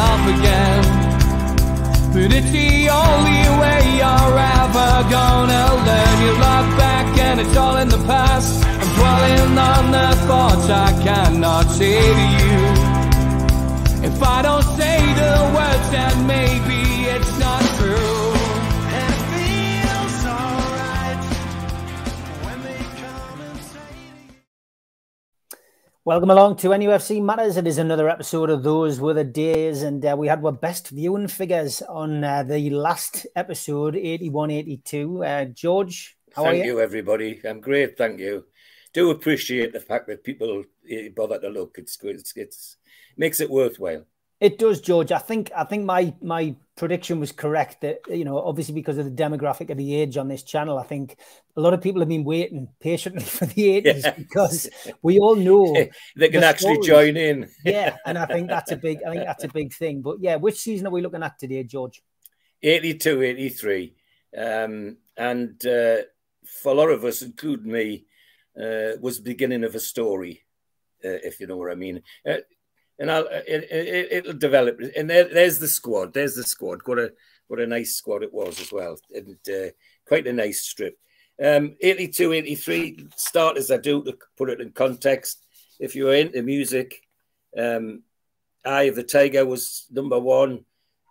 yourself again. But it's the only way you're ever gonna learn. You look back and it's all in the past. I'm dwelling on the thoughts I cannot say to you. If I don't say the words, then maybe it's not true. And it feels alright when they come and say. Welcome along to NUFC Matters. It is another episode of Those Were the Days, and we had our best viewing figures on the last episode, 81-82. George, how are you? Thank you, everybody. I'm great, thank you. Do appreciate the fact that people bother to look. It's good. It's makes it worthwhile. It does, George. I think my prediction was correct. That, you know, obviously because of the demographic of the age on this channel, I think a lot of people have been waiting patiently for the 80s because we all know they can actually join in. Yeah, and I think that's a big thing. But yeah, which season are we looking at today, George? 82-83, and for a lot of us, including me, was the beginning of a story, if you know what I mean. And it'll develop. And there's the squad. There's the squad. What a nice squad it was as well. And quite a nice strip. 82-83, start as I do to put it in context. If you're into music, Eye of the Tiger was #1.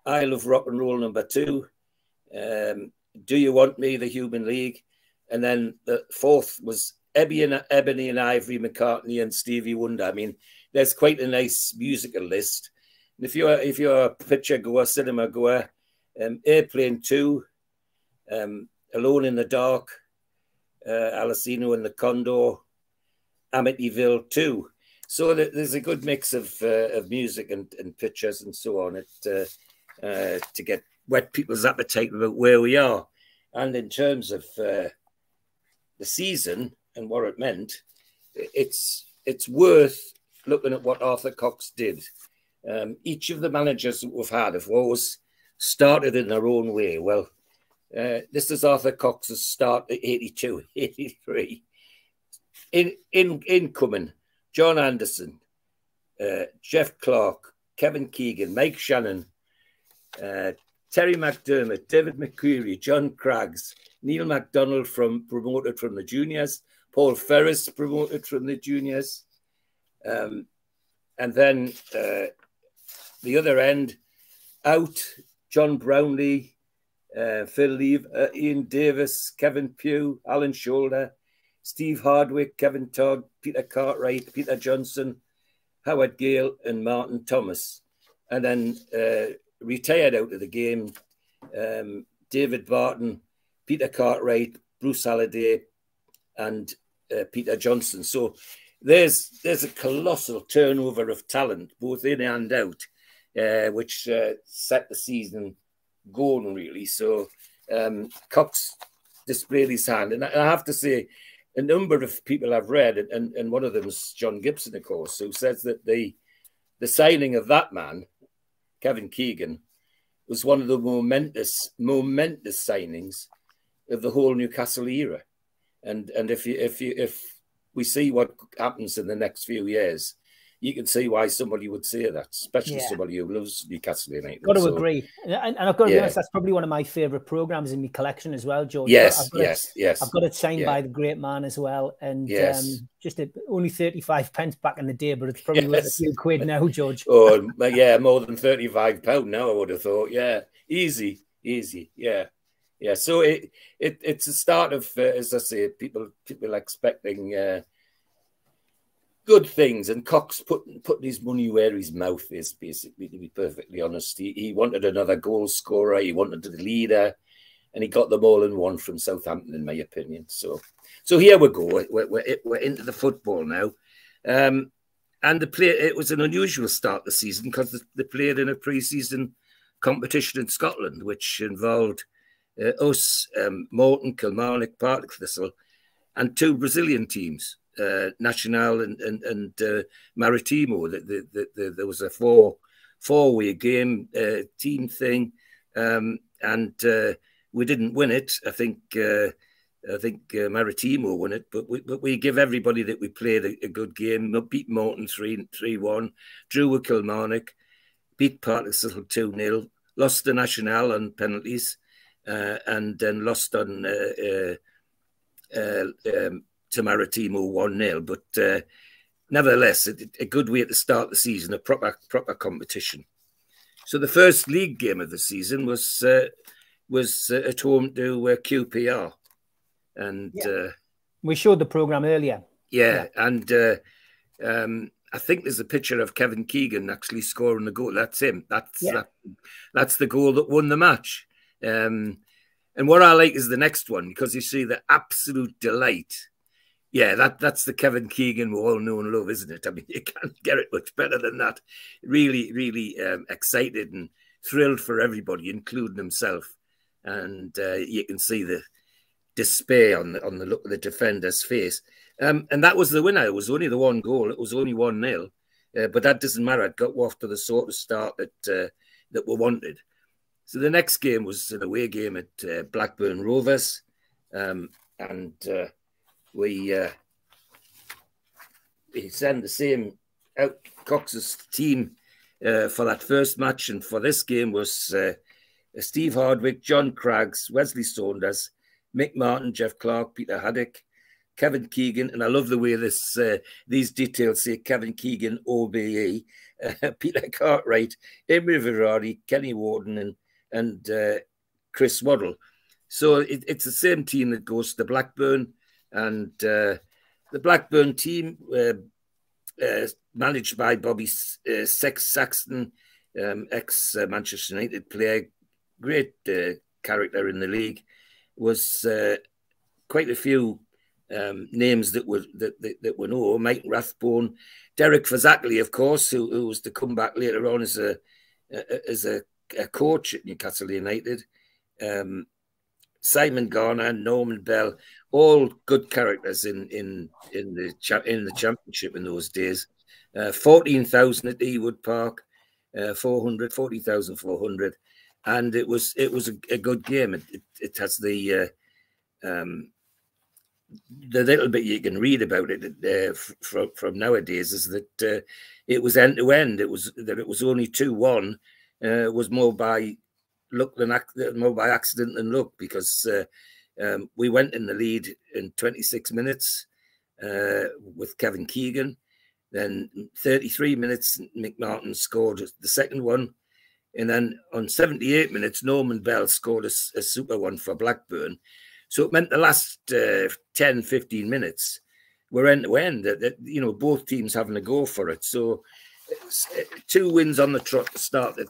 I Love Rock and Roll #2. Do You Want Me, The Human League. And then the fourth was Ebony and Ivory, McCartney and Stevie Wonder. I mean, there's quite a nice musical list. And if you're a picture goer, cinema goer, Airplane 2, Alone in the Dark, Alicino and the Condor, Amityville 2. So there's a good mix of music and pictures and so on to get whet people's appetite about where we are. And in terms of the season and what it meant, it's worth looking at what Arthur Cox did. Each of the managers that we've had have always started in their own way. Well, this is Arthur Cox's start at 82-83. Incoming, John Anderson, Jeff Clark, Kevin Keegan, Mike Shannon, Terry McDermott, David McCreary, John Craggs, Neil MacDonald promoted from the juniors, Paul Ferris promoted from the juniors. And then the other end, out, John Brownlee, Phil Leave, Ian Davis, Kevin Pugh, Alan Shoulder, Steve Hardwick, Kevin Todd, Peter Cartwright, Peter Johnson, Howard Gale, and Martin Thomas. And then retired out of the game, David Barton, Peter Cartwright, Bruce Halliday, and Peter Johnson. So there's a colossal turnover of talent, both in and out, which set the season going, really. So Cox displayed his hand. And I have to say, a number of people I've read, and one of them is John Gibson, of course, who says that the signing of that man, Kevin Keegan, was one of the momentous signings of the whole Newcastle era. And if we see what happens in the next few years, you can see why somebody would say that, especially somebody who loves Newcastle United. Got to agree. And I've got to be honest, that's probably one of my favourite programmes in my collection as well, George. Yes. I've got it signed by the great man as well. And just only 35 pence back in the day, but it's probably worth a few quid now, George. Oh, yeah, more than £35 now, I would have thought. Yeah, easy. Yeah. Yeah, so it's a start of, as I say, people expecting good things, and Cox putting his money where his mouth is, basically, to be perfectly honest. He wanted another goal scorer, he wanted a leader, and he got them all in one from Southampton, in my opinion. So here we go. We're into the football now. And it was an unusual start to the season because they played in a pre-season competition in Scotland, which involved us, Morton, Kilmarnock, Partick Thistle, and two Brazilian teams, Nacional and Maritimo. There was a four-way game team thing, and we didn't win it. I think Maritimo won it, but we give everybody that we played a good game. We beat Morton 3-1, drew with Kilmarnock. beat Partizan 2-0, lost the National on penalties, and then lost on to Maritimo 1-0. But nevertheless, a good way to start the season, a proper competition. So the first league game of the season was at home to QPR, and we showed the programme earlier. Yeah, and I think there's a picture of Kevin Keegan actually scoring the goal. That's him. That's the goal that won the match. And what I like is the next one, because you see the absolute delight. Yeah, that's the Kevin Keegan we all know and love, isn't it? I mean, you can't get it much better than that. Really, really excited and thrilled for everybody, including himself. And you can see the despair on the look of the defender's face. And that was the winner. It was only the one goal. It was only 1-0. But that doesn't matter. It got off to the sort of start that we wanted. So the next game was an away game at Blackburn Rovers. And we sent the same out Cox's team for that first match. And for this game was Steve Hardwick, John Craggs, Wesley Saunders, Mick Martin, Jeff Clark, Peter Haddock, Kevin Keegan, and I love the way these details say Kevin Keegan, OBE, Peter Cartwright, Emery Ferrari, Kenny Warden, and Chris Waddle. So it's the same team that goes to Blackburn, and the Blackburn team, managed by Bobby Saxton, ex-Manchester United player, great character in the league, was quite a few names that were know. Mike Rathbone, Derek Fazackley, of course, who was to come back later on as a coach at Newcastle United. Simon Garner, Norman Bell, all good characters in the championship in those days. 14,000 at Ewood Park, 40,400, and it was a good game. It has the little bit you can read about it from nowadays is that it was end to end. It was only 2-1. Was more by luck than more by accident than luck, because we went in the lead in 26 minutes with Kevin Keegan. Then 33 minutes, Mick Martin scored the second one. And then on 78 minutes, Norman Bell scored a super one for Blackburn. So it meant the last 10, 15 minutes were end to end, that you know, both teams having a go for it. So 2 wins on the trot to start the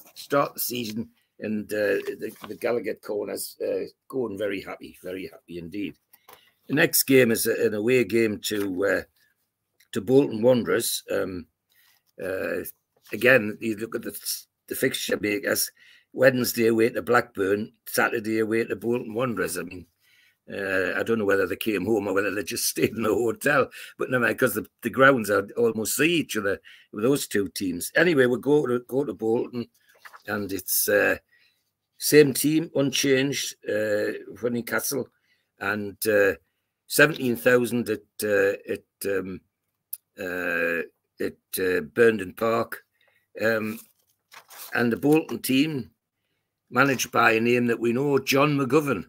season, and the Gallagher corners going very happy indeed. The next game is an away game to Bolton Wanderers. Again, you look at the fixture makers: Wednesday away to Blackburn, Saturday away to Bolton Wanderers. I mean, I don't know whether they came home or whether they just stayed in a hotel, but no matter, because the grounds are almost see each other with those two teams. Anyway, we'll go to Bolton, and it's same team, unchanged for Newcastle, and 17,000 at Burnden Park, and the Bolton team managed by a name that we know, John McGovern,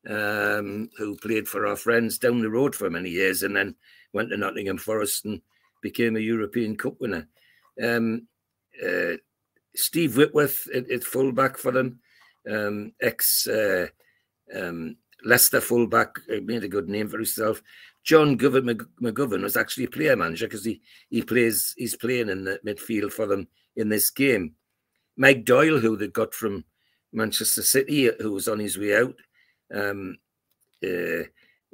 who played for our friends down the road for many years, and then went to Nottingham Forest and became a European Cup winner. Steve Whitworth at fullback for them, Leicester fullback, made a good name for himself. John McGovern was actually a player manager, because he's playing in the midfield for them in this game. Mike Doyle, who they got from Manchester City, who was on his way out.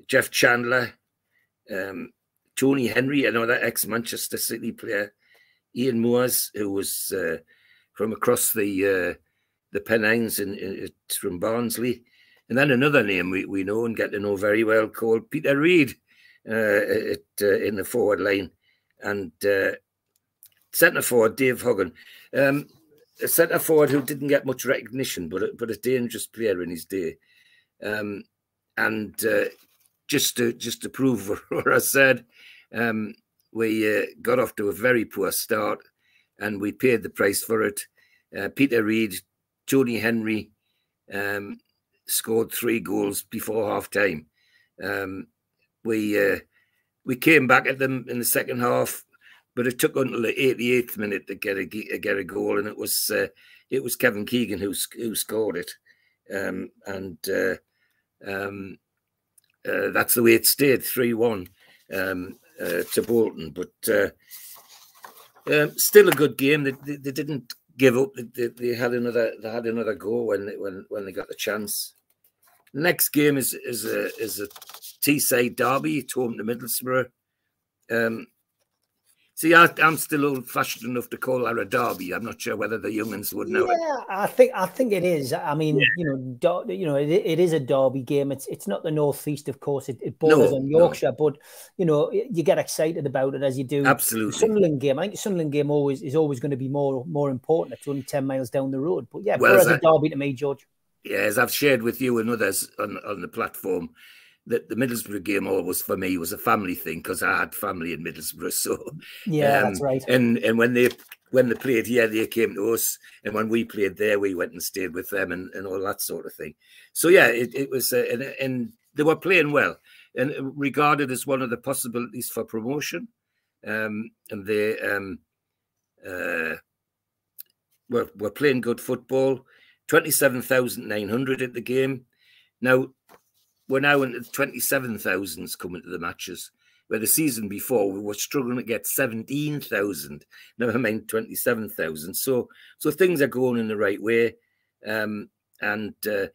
Jeff Chandler, Tony Henry, another ex-Manchester City player. Ian Moores, who was from across the Pennines from Barnsley. And then another name we know and get to know very well, called Peter Reid, in the forward line. And centre forward, Dave Hogan. A centre forward who didn't get much recognition, but a dangerous player in his day. And just to prove what I said, we got off to a very poor start, and we paid the price for it. Peter Reid, Tony Henry scored 3 goals before half time. We came back at them in the second half, but it took until the 88th minute to get a goal, and it was Kevin Keegan who scored it, that's the way it stayed, 3-1 to Bolton. But still a good game. They didn't give up. They had another go when they got the chance. The next game is a Teesside derby. It's home to Middlesbrough. See, I'm still old-fashioned enough to call that a derby. I'm not sure whether the young'uns would know it. I think it is. I mean, it is a derby game. It's not the northeast, of course. It borders on Yorkshire, but you get excited about it as you do. Absolutely. The Sunderland game. I think the Sunderland game is always going to be more important. It's only 10 miles down the road. But yeah, whereas a derby to me, George. Yeah, as I've shared with you and others on the platform, that the Middlesbrough game always for me was a family thing because I had family in Middlesbrough. So yeah, that's right. And when they played here, they came to us, and when we played there, we went and stayed with them and all that sort of thing. So yeah, it was and they were playing well and regarded as one of the possibilities for promotion. And they were playing good football. 27,900 at the game. Now, we're now into 27,000s coming to the matches, where the season before we were struggling to get 17,000, never mind 27,000. So things are going in the right way. And the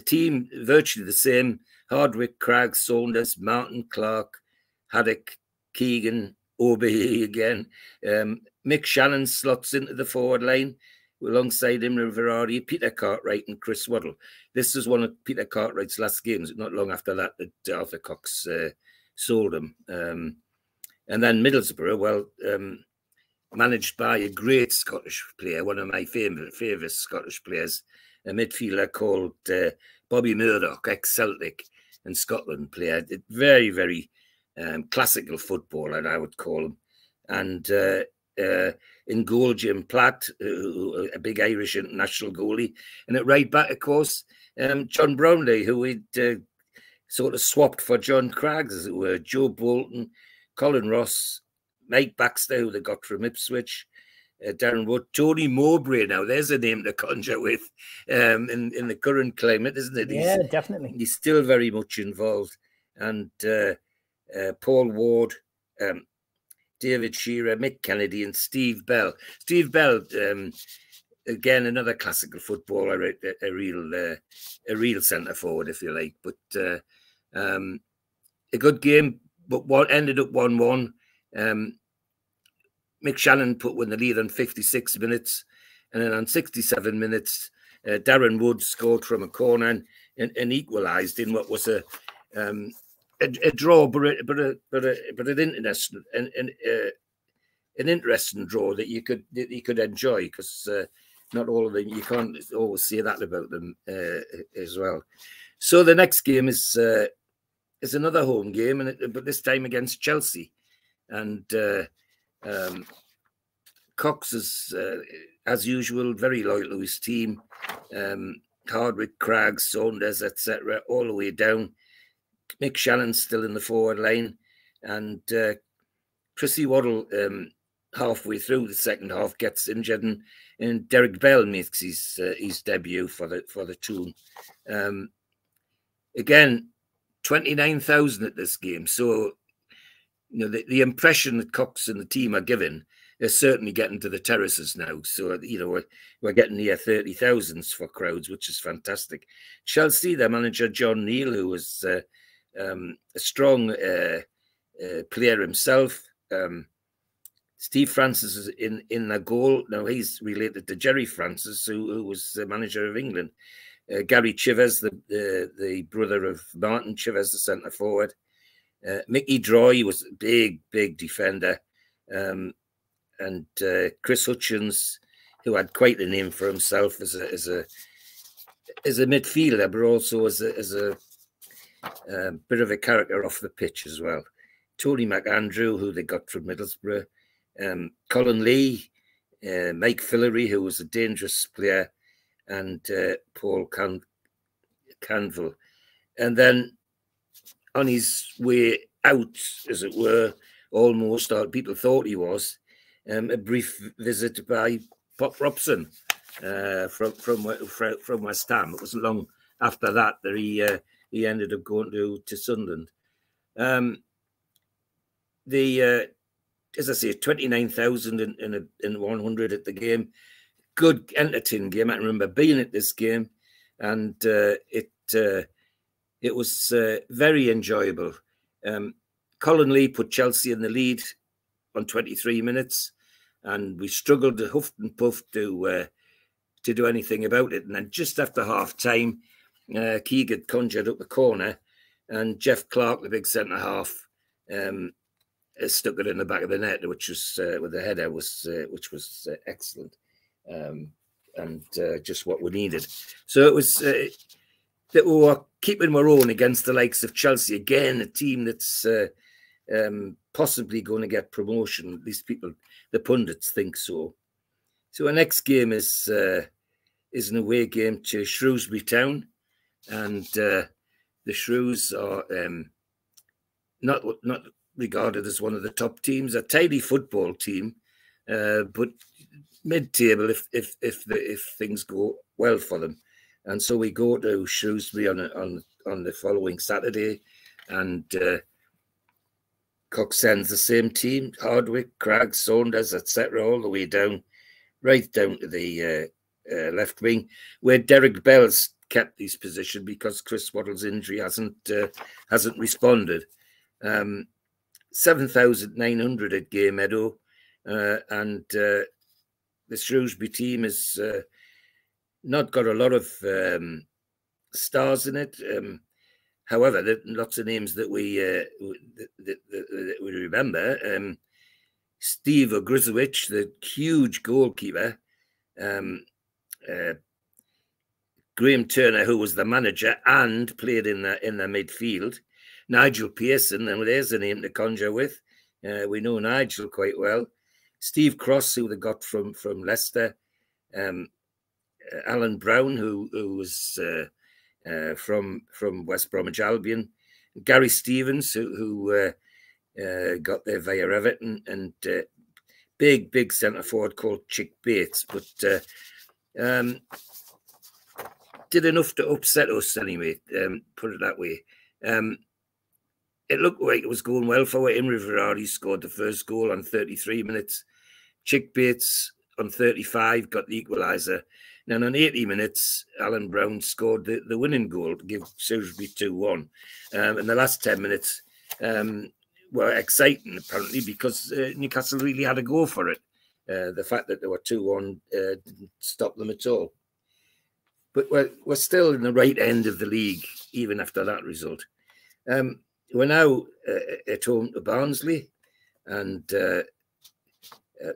team, virtually the same: Hardwick, Craggs, Saunders, Martin, Clark, Haddock, Keegan, Obehe again. Mick Shannon slots into the forward line. Alongside him, Verardi, Peter Cartwright and Chris Waddle. This was one of Peter Cartwright's last games. Not long after that Arthur Cox sold him. And then Middlesbrough, managed by a great Scottish player, one of my favourite Scottish players, a midfielder called Bobby Murdoch, ex-Celtic and Scotland player. Very, very classical footballer, I would call him. And in goal, Jim Platt, a big Irish international goalie. And at right back, of course, John Brownlee, who we'd sort of swapped for John Craggs, as it were. Joe Bolton, Colin Ross, Mike Baxter, who they got from Ipswich, Darren Wood, Tony Mowbray. Now, there's a name to conjure with in the current climate, isn't it? Yeah, definitely. He's still very much involved. And Paul Ward, David Shearer, Mick Kennedy, and Steve Bell. Steve Bell, again, another classical footballer, a real centre forward, if you like. But a good game, but what ended up 1-1. Mick Shannon put in the lead on 56 minutes, and then on 67 minutes, Darren Wood scored from a corner and equalised in what was a draw, but an interesting draw that you could enjoy, because not all of them, you can't always say that about them as well. So the next game is another home game, but this time against Chelsea, and Cox is as usual very loyal to his team. Hardwick, Craggs, Saunders, etc., all the way down. Mick Shannon's still in the forward line, and Chrissy Waddle halfway through the second half gets injured, and Derek Bell makes his debut for the Toon. Again, 29,000 at this game. So the impression that Cox and the team are giving is certainly getting to the terraces now. So we're getting near 30,000s for crowds, which is fantastic. Chelsea, their manager John Neal, who was a strong player himself. Steve Francis is in the goal. Now he's related to Jerry Francis, who was the manager of England. Gary Chivers, the brother of Martin Chivers, the centre forward. Mickey Droy was a big defender. And Chris Hutchins, who had quite a name for himself as a midfielder, but also as a bit of a character off the pitch as well. Tony McAndrew, who they got from Middlesbrough. Colin Lee, Mike Fillery, who was a dangerous player, and Paul Canville. And then on his way out, as it were, almost, or people thought he was, a brief visit by Pop Robson from West Ham. It wasn't long after that he ended up going to Sunderland. As I say, 29,100 at the game. Good, entertaining game. I remember being at this game, and it was very enjoyable. Colin Lee put Chelsea in the lead on 23 minutes, and we struggled to huff and puff to do anything about it. And then just after half time, Keegan conjured up the corner, and Jeff Clark, the big centre half, stuck it in the back of the net, which was with the header, which was excellent, and just what we needed. So it was that we were keeping our own against the likes of Chelsea again, a team that's possibly going to get promotion. At least people, the pundits, think so. So our next game is an away game to Shrewsbury Town, and the Shrews are not regarded as one of the top teams, a tidy football team, but mid-table if things go well for them. And so we go to Shrewsbury on the following Saturday, and Cox sends the same team: Hardwick, Craggs, Saunders, etc., all the way down, right down to the left wing, where Derek Bell's kept his position because Chris Waddle's injury hasn't responded. 7,900 at Gay Meadow, and the Shrewsbury team has not got a lot of stars in it. However, there are lots of names that we remember. Steve Ogrizowicz, the huge goalkeeper. Graham Turner, who was the manager and played in the midfield. Nigel Pearson, and there's a name to conjure with. We know Nigel quite well. Steve Cross, who they got from Leicester. Alan Brown, who was from West Bromwich Albion. Gary Stevens, who got there via Everton, and big centre forward called Chick Bates, but did enough to upset us anyway. Put it that way. It looked like it was going well for him. Imre Ferrari scored the first goal on 33 minutes. Chick Bates on 35 got the equaliser. And on 80 minutes, Alan Brown scored the winning goal to give Shrewsbury 2-1. And the last 10 minutes were exciting, apparently, because Newcastle really had a go for it. The fact that they were 2-1 didn't stop them at all. But we're still in the right end of the league, even after that result. We're now at home to Barnsley, and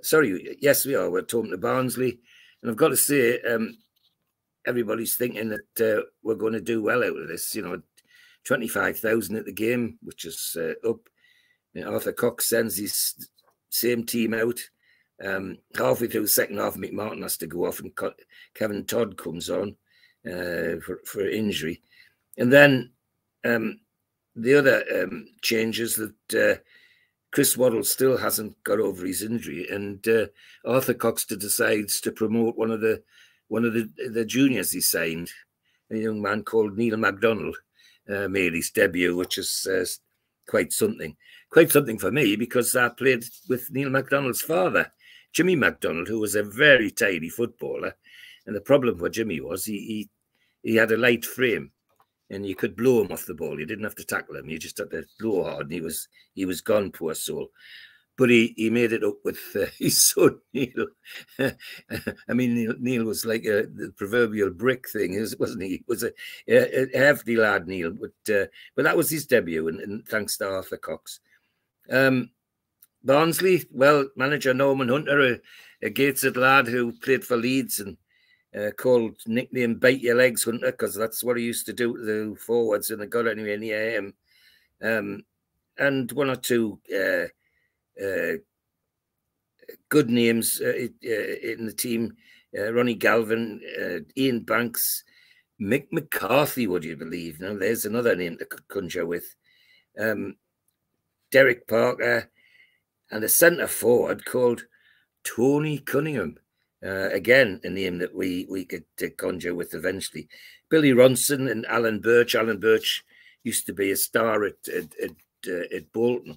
sorry, yes, we are. We're at home to Barnsley, and I've got to say, everybody's thinking that we're going to do well out of this. 25,000 at the game, which is up. Arthur Cox sends his same team out. Halfway through the second half, McMartin has to go off, and Kevin Todd comes on for injury, and then. The other changes that Chris Waddle still hasn't got over his injury, and Arthur Cox decides to promote one of the juniors he signed, a young man called Neil MacDonald, made his debut, which is quite something for me, because I played with Neil MacDonald's father, Jimmy MacDonald, who was a very tidy footballer, and the problem for Jimmy was he had a light frame. And you could blow him off the ball. You didn't have to tackle him. You just had to blow hard, and he was gone, poor soul. But he made it up with his son, Neil. I mean, Neil was like the proverbial brick thing, wasn't he? He was a hefty lad, Neil. But that was his debut, and thanks to Arthur Cox. Barnsley, well, manager Norman Hunter, a Gateshead lad who played for Leeds and called nickname Bite Your Legs Hunter, because that's what he used to do to the forwards when they got anywhere near him. And one or two good names in the team. Ronnie Galvin, Ian Banks, Mick McCarthy, would you believe? Now, there's another name to conjure with. Derek Parker, and a centre forward called Tony Cunningham. Again, a name that we could conjure with eventually. Billy Ronson and Alan Birch. Alan Birch used to be a star at Bolton.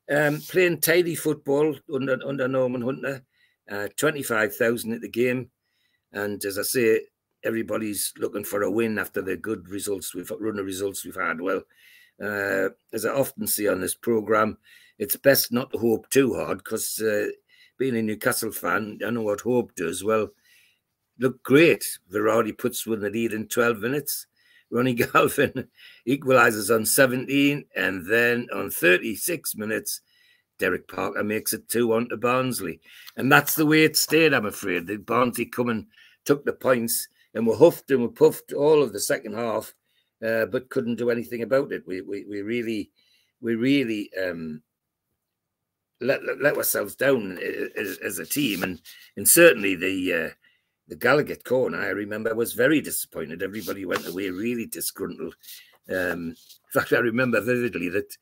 Playing tidy football under Norman Hunter. 25,000 at the game. And as I say, everybody's looking for a win after the good results run of results we've had. Well, as I often say on this programme, it's best not to hope too hard, because being a Newcastle fan, I know what hope does. Well, look great. Verratti puts one in the lead in 12 minutes. Ronnie Galvin equalises on 17, and then on 36 minutes, Derek Parker makes it 2-1 to Barnsley. And that's the way it stayed, I'm afraid. The Barnsley come and took the points, and were huffed and were puffed all of the second half, but couldn't do anything about it. We really let ourselves down as a team, and certainly the Gallagher corner, I remember, was very disappointed. Everybody went away really disgruntled. In fact, I remember vividly that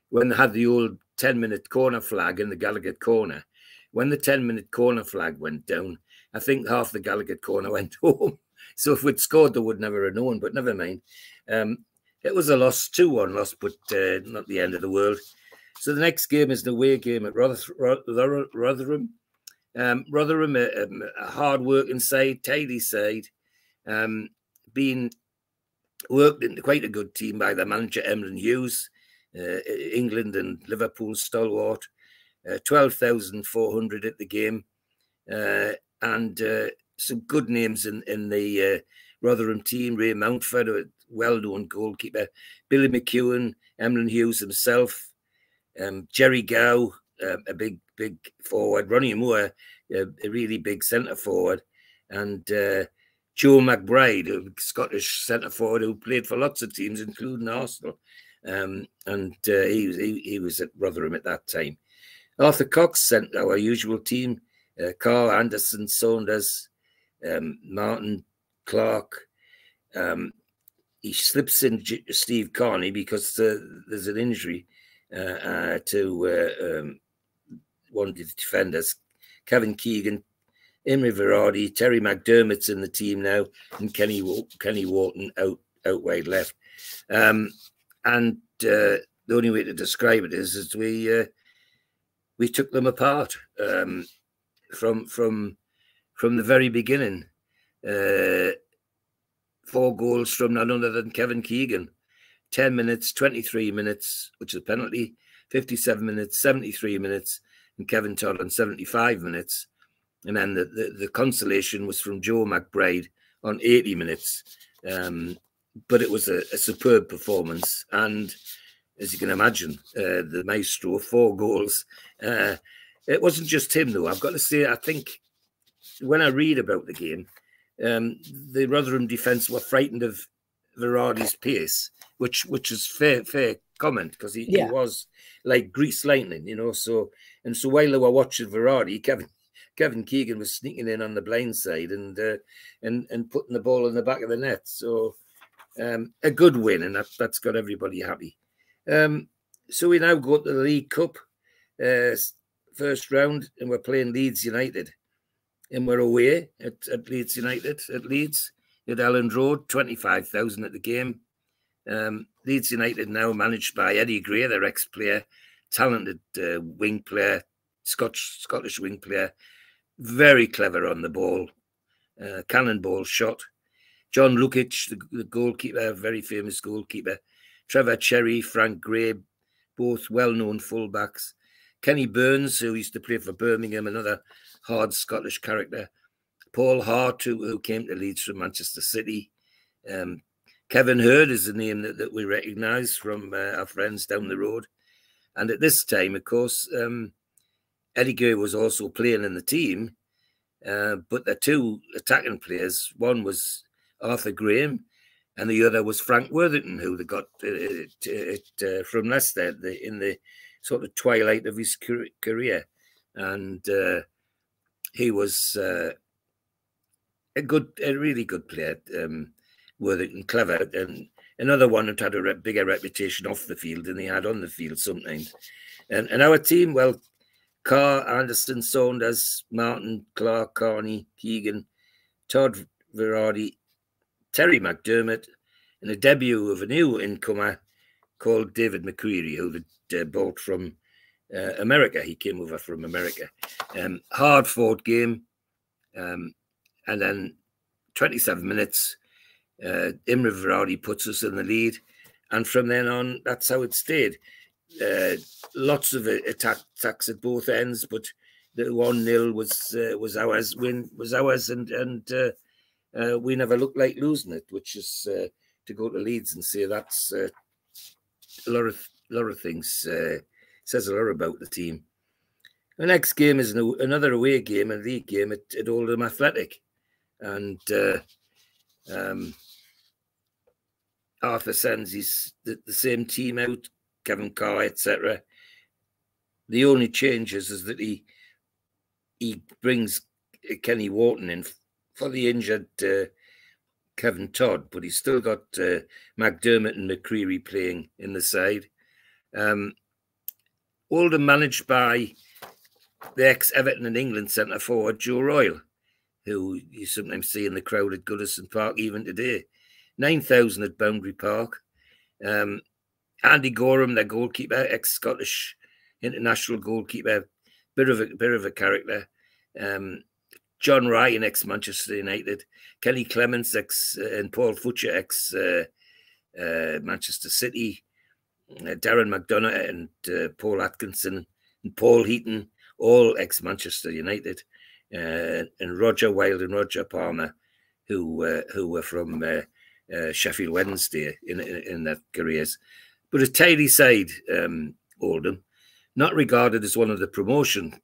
when they had the old 10-minute corner flag in the Gallagher corner, when the 10-minute corner flag went down, I think half the Gallagher corner went home. So if we'd scored, they would never have known, but never mind. It was a loss, 2-1 loss, but not the end of the world. So the next game is the away game at Rotherham. Rotherham, a hard-working side, tidy side, being worked into quite a good team by the manager, Emlyn Hughes, England and Liverpool stalwart. 12,400 at the game, and some good names in the Rotherham team. Ray Mountford, a well-known goalkeeper, Billy McEwen, Emlyn Hughes himself, Jerry Gow, a big forward, Ronnie Moore, a really big centre forward, and Joe McBride, a Scottish centre forward who played for lots of teams, including Arsenal, and he was at Rotherham at that time. Arthur Cox sent our usual team: Carl Anderson, Saunders, Martin Clark. He slips in Steve Carney because there's an injury to one of the defenders. Kevin Keegan, Imre Verratti, Terry McDermott's in the team now, and Kenny Wharton out wide left. And the only way to describe it is we took them apart from the very beginning. 4 goals from none other than Kevin Keegan. 10 minutes, 23 minutes, which is a penalty. 57 minutes, 73 minutes, and Kevin Todd on 75 minutes. And then the consolation was from Joe McBride on 80 minutes. But it was a superb performance. And as you can imagine, the maestro, 4 goals. It wasn't just him, though. I've got to say, I think when I read about the game, the Rotherham defence were frightened of Verratti's pace, which is fair comment, because he was like grease lightning, you know. So while they were watching Verratti, Kevin Keegan was sneaking in on the blind side and putting the ball in the back of the net. So a good win, and that's got everybody happy. So we now go to the League Cup first round, and we're playing Leeds United. And we're away at Leeds United, at Leeds, at Elland Road, 25,000 at the game. Leeds United now managed by Eddie Gray, their ex-player, talented wing player, Scottish wing player, very clever on the ball, cannonball shot. John Lukic, the goalkeeper, very famous goalkeeper. Trevor Cherry, Frank Gray, both well-known fullbacks. Kenny Burns, who used to play for Birmingham, another hard Scottish character. Paul Hart, who came to Leeds from Manchester City. Kevin Hurd is the name that we recognise from our friends down the road. And at this time, of course, Eddie Gray was also playing in the team, but the 2 attacking players, one was Arthur Graham and the other was Frank Worthington, who they got from Leicester in the sort of twilight of his career. and he was a really good player, worthy and clever, and another one that had a bigger reputation off the field than he had on the field sometimes. And our team, well, Carr, Anderson, Saunders, Martin, Clark, Carney, Keegan, Todd Verardi, Terry McDermott, and a debut of a new incomer called David McCreary, who had bought from America. He came over from America. Hard-fought game. And then 27 minutes, Imre Verardi puts us in the lead. And from then on, that's how it stayed. Lots of attacks at both ends, but the 1-0 was ours. Win was ours, and we never looked like losing it. Which is to go to Leeds and say that's a lot of things. Says a lot about the team. The next game is another away game, a league game at Oldham Athletic, and Arthur sends the same team out. Kevin Carr, etc. The only change is that he brings Kenny Wharton in for the injured Kevin Todd, but he's still got McDermott and McCreary playing in the side. Oldham managed by the ex-Everton and England centre forward Joe Royle, who you sometimes see in the crowd at Goodison Park even today. 9,000 at Boundary Park. Andy Gorham, their goalkeeper, ex-Scottish international goalkeeper, bit of a character. John Ryan, ex-Manchester United. Kenny Clements, and Paul Futcher, ex-Manchester City. Darren McDonough and Paul Atkinson and Paul Heaton, all ex-Manchester United. And Roger Wilde and Roger Palmer, who were from Sheffield Wednesday in their careers. But a tidy side, Oldham, not regarded as one of the promotion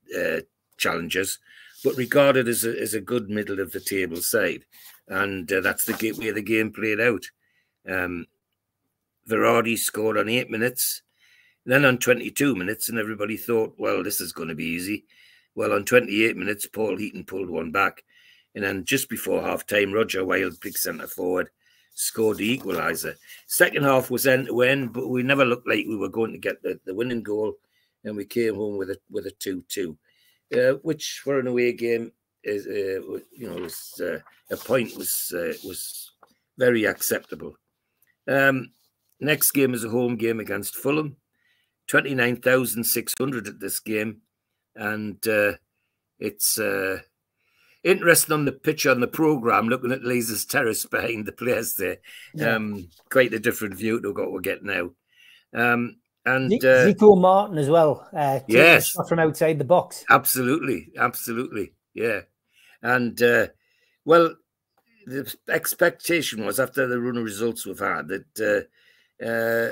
challengers, but regarded as a good middle of the table side, and that's the way the game played out. Verardi scored on 8 minutes, then on 22 minutes, and everybody thought, well, this is going to be easy. Well, on 28 minutes, Paul Heaton pulled one back, and then just before half-time, Roger Wilde, big centre forward, scored the equaliser. Second half was end-to-end, but we never looked like we were going to get the winning goal, and we came home with a 2-2, which for an away game is was a point was very acceptable. Next game is a home game against Fulham. 29,600 at this game, and it's interesting on the pitch on the programme, looking at Leeds' terrace behind the players there. Yeah. Quite a different view to what we're getting now. And Zico Martin as well. Yes, shot from outside the box. Absolutely, yeah. And well, the expectation was after the run of results we've had that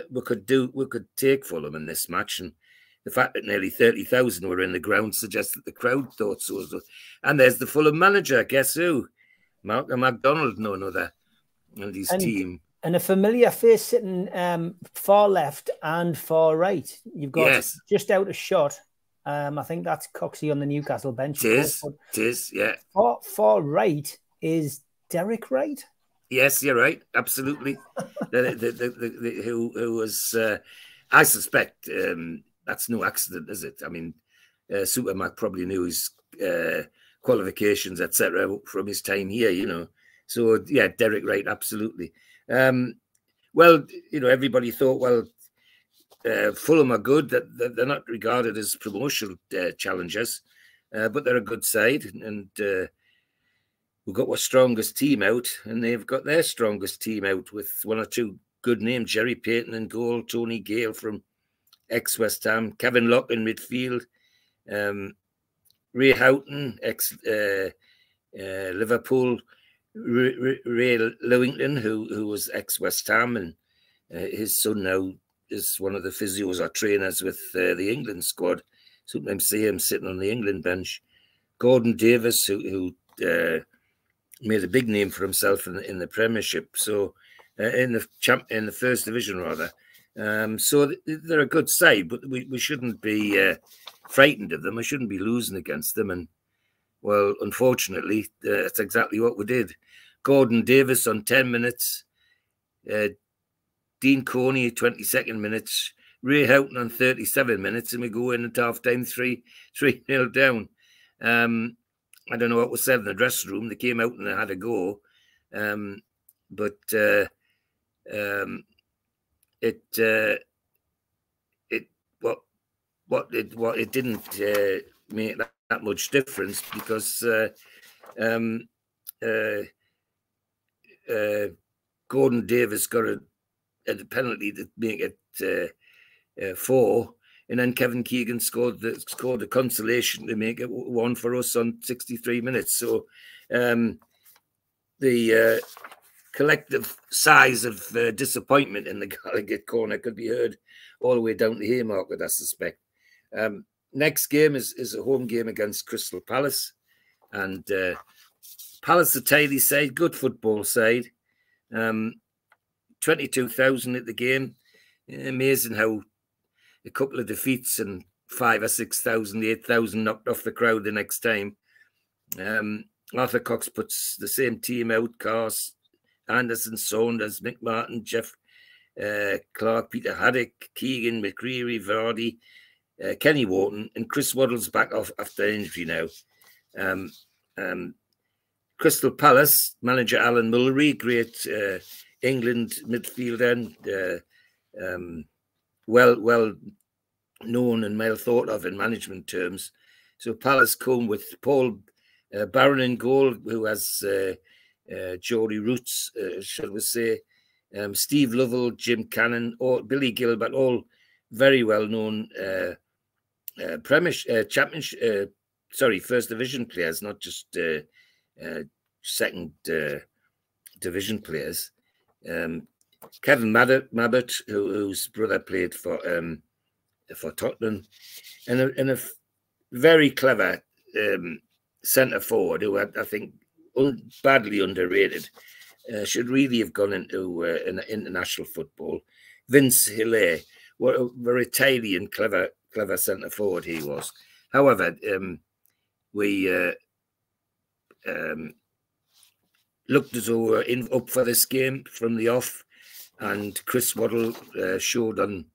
we could take Fulham in this match, and the fact that nearly 30,000 were in the ground suggests that the crowd thought so. And there's the Fulham manager, guess who? Malcolm MacDonald, none other, and his team. And a familiar face sitting far left and far right. You've got just out of shot. I think that's Coxey on the Newcastle bench. It is, yeah. Far right is Derek Wright. Yes, you're right. Absolutely. Who was, I suspect, that's no accident, is it? I mean, Supermac probably knew his qualifications, etc., from his time here, you know. So, yeah, Derek Wright, absolutely. Well, you know, everybody thought, well, Fulham are good, that they're not regarded as promotional challengers, but they're a good side, and we've got our strongest team out, and they've got their strongest team out with one or two good names: Jerry Payton in goal, Tony Gale from ex-West Ham, Kevin Locke in midfield, Ray Houghton, ex-Liverpool, Ray Lewington, who was ex-West Ham, and his son now is one of the physios or trainers with the England squad. Sometimes see him sitting on the England bench. Gordon Davis, who made a big name for himself in the Premiership. So in the first division rather, So they're a good side, but we shouldn't be frightened of them. We shouldn't be losing against them. And, well, unfortunately, that's exactly what we did. Gordon Davis on 10 minutes, Dean Coney 22nd minutes, Ray Houghton on 37 minutes, and we go in at half-time 3-0 down. I don't know what was said in the dressing room. They came out and they had a go. It didn't make that much difference, because Gordon Davis got a penalty to make it 4, and then Kevin Keegan scored a consolation to make it 1 for us on 63 minutes. So the collective sighs of disappointment in the Gallagher corner could be heard all the way down to Haymarket, I suspect. Next game is a home game against Crystal Palace, and Palace, a tidy side, good football side. 22,000 at the game. Amazing how a couple of defeats and 5,000 or 6,000, 8,000 knocked off the crowd the next time. Arthur Cox puts the same team out: Cars, Anderson, Saunders, Mick Martin, Jeff Clark, Peter Haddock, Keegan, McCreary, Vardy, Kenny Wharton, and Chris Waddle's back off after injury now. Crystal Palace manager Alan Mullery, great England midfielder, well known and well thought of in management terms. So Palace come with Paul Barron in goal, who has Geordie roots, shall we say. Steve Lovell, Jim Cannon, Billy Gilbert, all very well known First Division players, not just second division players. Kevin Mabbott, whose brother played for Tottenham, and a very clever centre forward who I think badly underrated, should really have gone into international football. Vince Hilaire, what a very tidy and clever centre forward he was. However, we looked as though we were up for this game from the off, and Chris Waddle showed on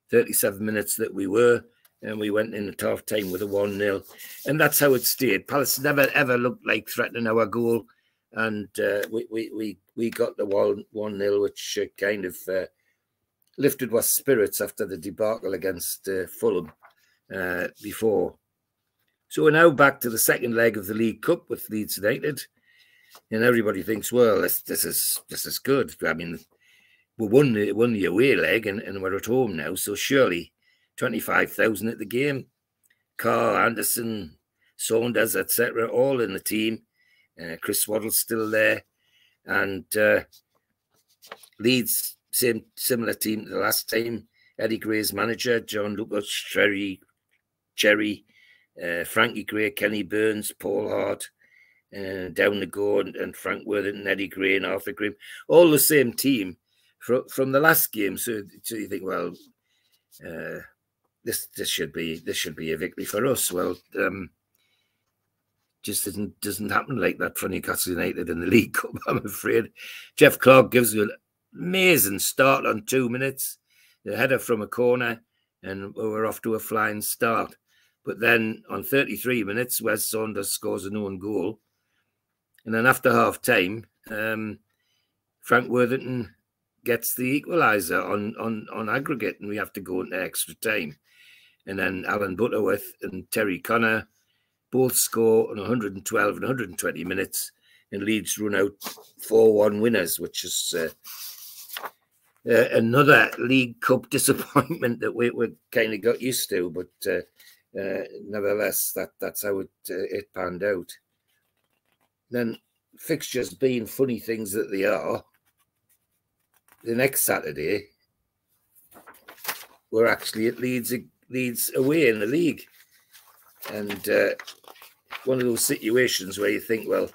37 minutes that we were, and we went in at half time with a 1-0, and that's how it stayed. Palace never ever looked like threatening our goal, and we got the 1-0, which kind of lifted our spirits after the debacle against Fulham before. So we're now back to the second leg of the League Cup with Leeds United, and everybody thinks, well, this is good. I mean, we won the away leg, and we're at home now, so surely 25,000 at the game. Carl, Anderson, Saunders, etc., all in the team. Chris Waddle's still there, and Leeds, similar team to the last time. Eddie Gray's manager, John Lucas, Cherry, Frankie Gray, Kenny Burns, Paul Hart, down the go, and Frank Worthington, Eddie Gray, and Arthur Grimm, all the same team from the last game. So you think, well, this should be a victory for us. Well, just doesn't happen like that for Newcastle United in the League Cup, I'm afraid. Jeff Clark gives you an amazing start on 2 minutes, the header from a corner, and we were off to a flying start. But then on 33 minutes, Wes Saunders scores an own goal. And then after half-time, Frank Worthington gets the equaliser on aggregate, and we have to go into extra time. And then Alan Butterworth and Terry Connor both score on 112 and 120 minutes, and Leeds run out 4-1 winners, which is another League Cup disappointment that we kind of got used to. But nevertheless, that's how it panned out. Then fixtures being funny things that they are, the next Saturday we're actually at Leeds away in the league, and one of those situations where you think, well,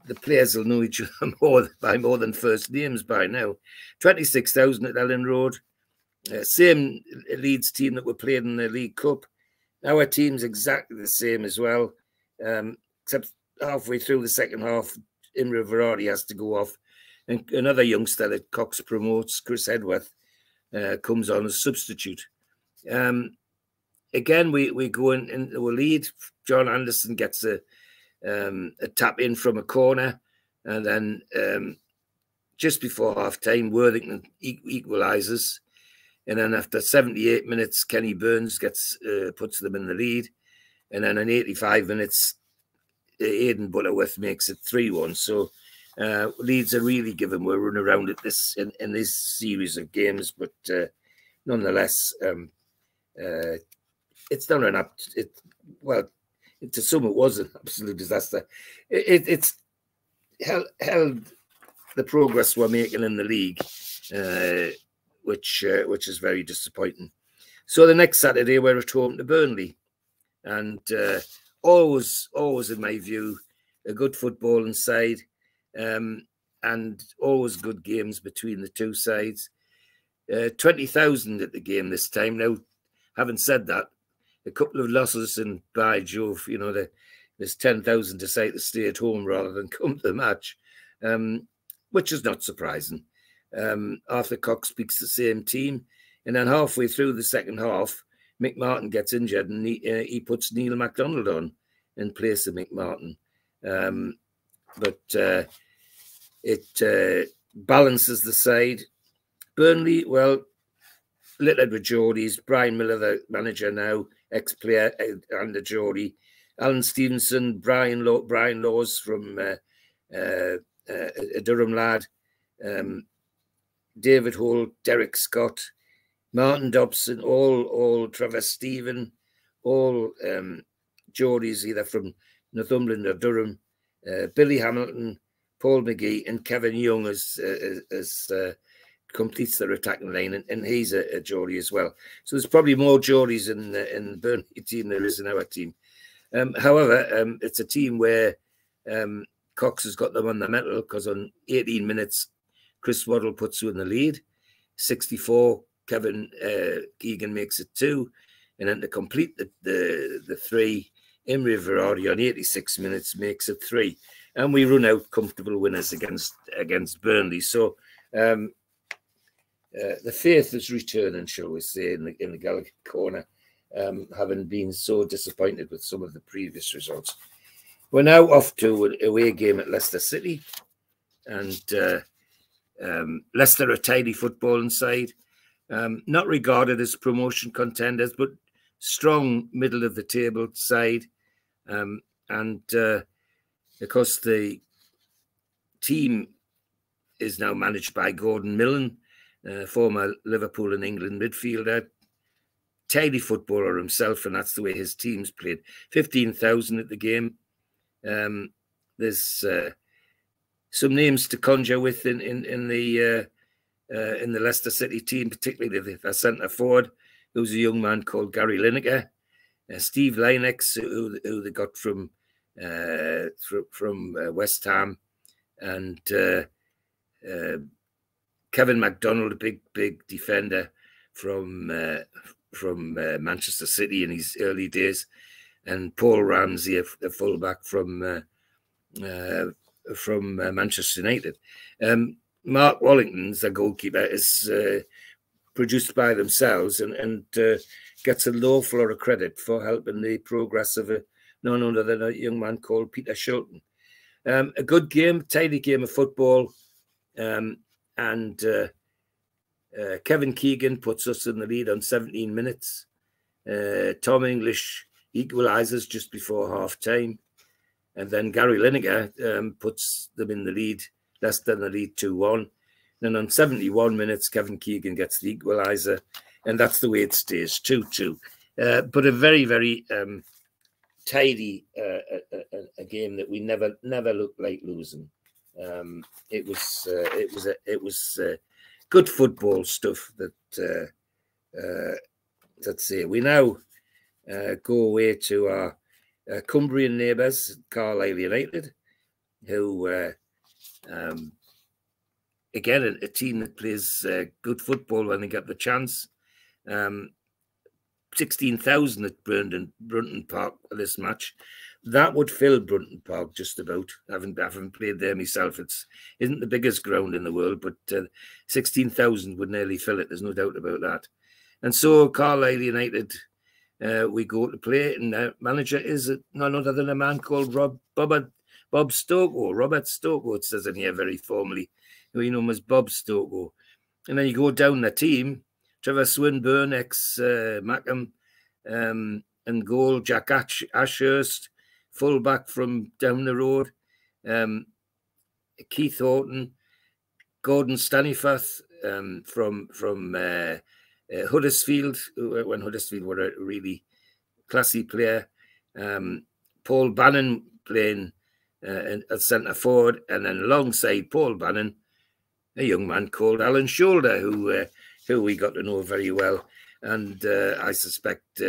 the players will know each other by more than first names by now. 26,000 at Ellen Road, Same Leeds team that were playing in the League Cup. Our team's exactly the same as well, except halfway through the second half, Imre Varadi has to go off, and another youngster that Cox promotes, Chris Edworth, comes on as substitute. Again, we go into a lead. John Anderson gets a tap in from a corner, and then just before half time, Worthington equalises. And then after 78 minutes, Kenny Burns puts them in the lead. And then in 85 minutes, Aidan Butterworth makes it 3-1. So Leeds are really giving we're running around at this in this series of games, but nonetheless, it's not an well, to some it was an absolute disaster. It's held the progress we're making in the league, which is very disappointing. So the next Saturday we're at home to Burnley, and always in my view a good footballing side, and always good games between the two sides. 20,000 at the game this time. Now, having said that, a couple of losses, and by Jove, you know, there's 10,000 decide to stay at home rather than come to the match, which is not surprising. Arthur Cox speaks the same team, and then halfway through the second half, Mick Martin gets injured, and he puts Neil MacDonald on in place of Mick Martin. But it balances the side. Burnley, well, littered with Geordies. Brian Miller, the manager now, ex-player under Geordie. Alan Stevenson, Brian Laws from a Durham lad. David Hall, Derek Scott, Martin Dobson, all Trevor Stephen, all Geordies either from Northumberland or Durham. Billy Hamilton, Paul McGee, and Kevin Young as completes their attacking line, and he's a Geordie as well. So there's probably more Geordies in the Burnley team than there is in our team. However, it's a team where Cox has got them on the metal, because on 18 minutes, Chris Waddle puts you in the lead. 64, Kevin Keegan makes it 2, and then to complete the 3, Imre Varadi on 86 minutes makes it 3, and we run out comfortable winners against Burnley. So the faith is returning, shall we say, in the Gallagher corner, having been so disappointed with some of the previous results. We're now off to an away game at Leicester City, and Leicester, a tidy footballing side, not regarded as promotion contenders, but strong middle of the table side. And of course, the team is now managed by Gordon Millen, former Liverpool and England midfielder, tidy footballer himself, and that's the way his team's played. 15,000 at the game. There's some names to conjure with in the Leicester City team, particularly the centre forward, who's a young man called Gary Lineker. Steve Lynex, who they got from West Ham, and Kevin MacDonald, a big defender from Manchester City in his early days, and Paul Ramsey, a fullback from Manchester United. Mark Wallington's the goalkeeper, is produced by themselves, and gets a lawful lot of credit for helping the progress of none other than a young man called Peter Shilton. A good game, tidy game of football, and Kevin Keegan puts us in the lead on 17 minutes. Tom English equalises just before half-time, and then Gary Lineker puts them in the lead, Leicester in the lead 2-1. Then on 71 minutes, Kevin Keegan gets the equaliser, and that's the way it stays, 2-2. But a very, very tidy a game that we never looked like losing. It was good football stuff. Let's say we now go away to our Cumbrian neighbours, Carlisle United, who again, a team that plays good football when they get the chance. 16,000 at Brunton Park for this match. That would fill Brunton Park just about. I haven't played there myself. It isn't the biggest ground in the world, but 16,000 would nearly fill it. There's no doubt about that. And so Carlisle United, we go to play, and the manager is none other than a man called Bob Stokoe, Robert Stokoe, it says in here very formally. We know him as Bob Stokoe. And then you go down the team, Trevor Swinburne, ex-Mackham, and goal, Jack Ashurst, full-back from down the road, Keith Horton, Gordon Staniforth from Huddersfield, when Huddersfield were a really classy player, Paul Bannon playing at centre forward, and then alongside Paul Bannon, a young man called Alan Shoulder, who we got to know very well, and I suspect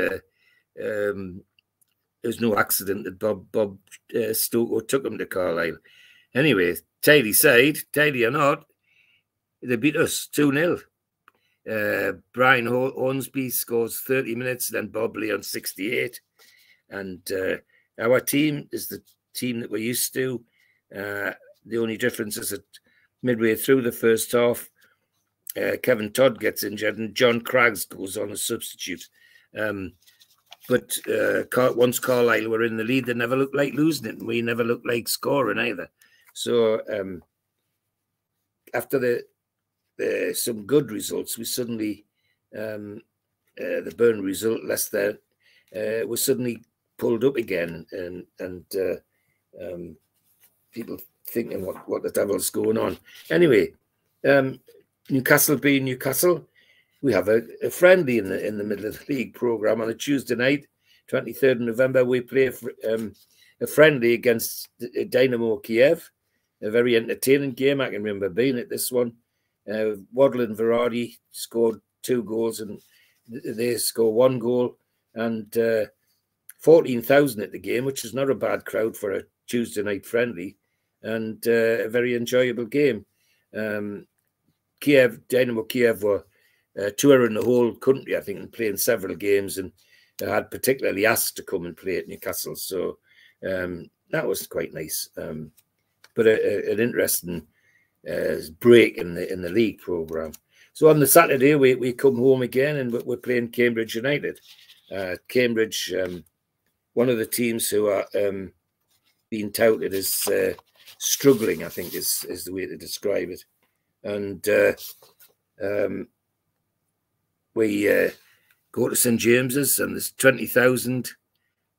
there's no accident that Bob Stokoe took him to Carlisle. Anyway, tidy side, tidy or not, they beat us 2-0. Brian Hornsby scores 30 minutes, then Bob Lee on 68. And our team is the team that we're used to. The only difference is that midway through the first half, Kevin Todd gets injured and John Craggs goes on as substitute. But once Carlisle were in the lead, they never looked like losing it, and we never looked like scoring either. So after some good results, we suddenly, the Burnley result, Leicester, was suddenly pulled up again, and people thinking what the devil's going on. Anyway, Newcastle being Newcastle, we have a friendly in the middle of the league programme on a Tuesday night, 23rd of November. We play a friendly against Dynamo Kiev, a very entertaining game. I can remember being at this one. Waddle and Verratti scored 2 goals, and they score 1 goal, and 14,000 at the game, which is not a bad crowd for a Tuesday night friendly, and a very enjoyable game. Dynamo Kiev were touring the whole country, I think, and playing several games, and they had particularly asked to come and play at Newcastle, so that was quite nice. But an interesting break in the league programme. So on the Saturday, we come home again, and we're playing Cambridge United. Cambridge, one of the teams who are being touted as struggling, I think is the way to describe it. And we go to St James's, and there's 20,000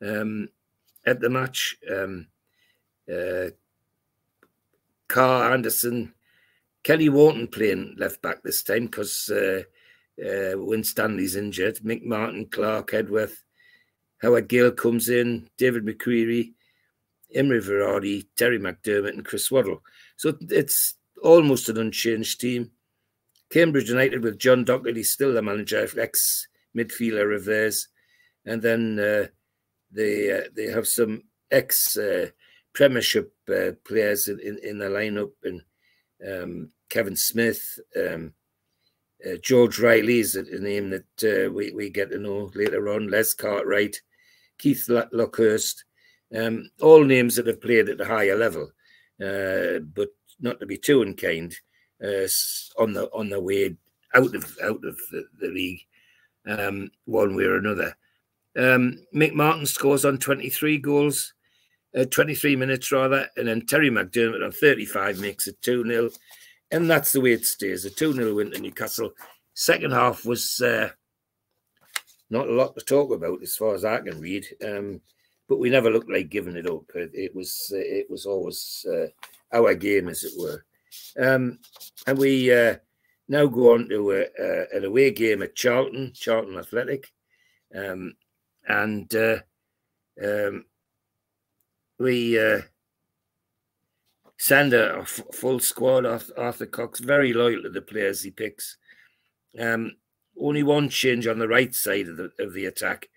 at the match. Carr, Anderson, Kelly Wharton playing left back this time because Wyn Stanley's injured. Mick Martin, Clark, Edworth, Howard Gale comes in, David McCreary, Imre Verratti, Terry McDermott, and Chris Waddle. So it's almost an unchanged team. Cambridge United with John Docherty still the manager, ex-midfielder of theirs. And then they have some ex-Premiership players in the lineup, and Kevin Smith, George Riley is a name that we get to know later on, Les Cartwright, Keith Lockhurst, all names that have played at a higher level, but not to be too unkind, on the way out of the league, one way or another. Mick Martin scores on 23 goals, 23 minutes rather, and then Terry McDermott on 35 makes it 2-0, and that's the way it stays. A 2-0 win to Newcastle. Second half was not a lot to talk about as far as I can read, but we never looked like giving it up. It was always our game, as it were. And we now go on to an away game at Charlton Athletic, and we send a full squad. Arthur Cox, very loyal to the players he picks. Only one change on the right side of the attack,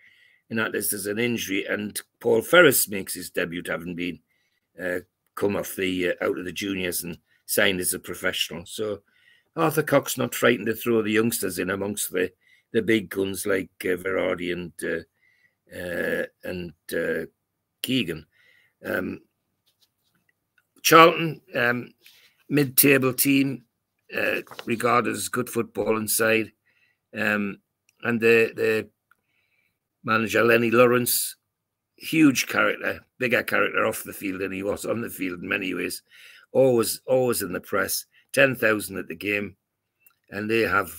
and that is there's an injury, and Paul Ferris makes his debut, having been come off out of the juniors and signed as a professional. So Arthur Cox not frightened to throw the youngsters in amongst the the big guns like Verardi and Keegan. Charlton, mid-table team, regarded as good footballing side, and the manager Lenny Lawrence, huge character, bigger character off the field than he was on the field in many ways. Always in the press. 10,000 at the game, and they have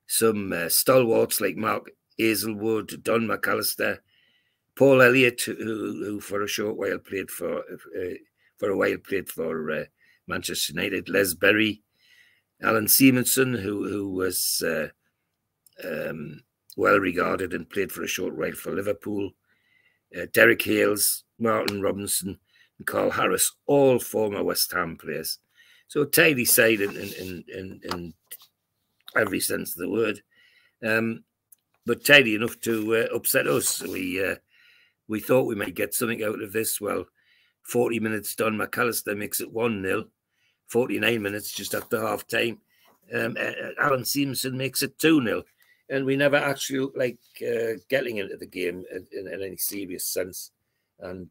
some stalwarts like Mark Hazelwood, Don McAllister, Paul Elliott, who for a short while played for Manchester United, Les Berry, Alan Simonson, who was well regarded and played for a short while for Liverpool, Derek Hales, Martin Robinson, and Carl Harris, all former West Ham players. So tidy side in every sense of the word, but tidy enough to upset us. We thought we might get something out of this. Well, 40 minutes, Don McAllister makes it 1-0. 49 minutes just after half time, Alan Simonson makes it 2-0. And we never actually getting into the game in any serious sense. And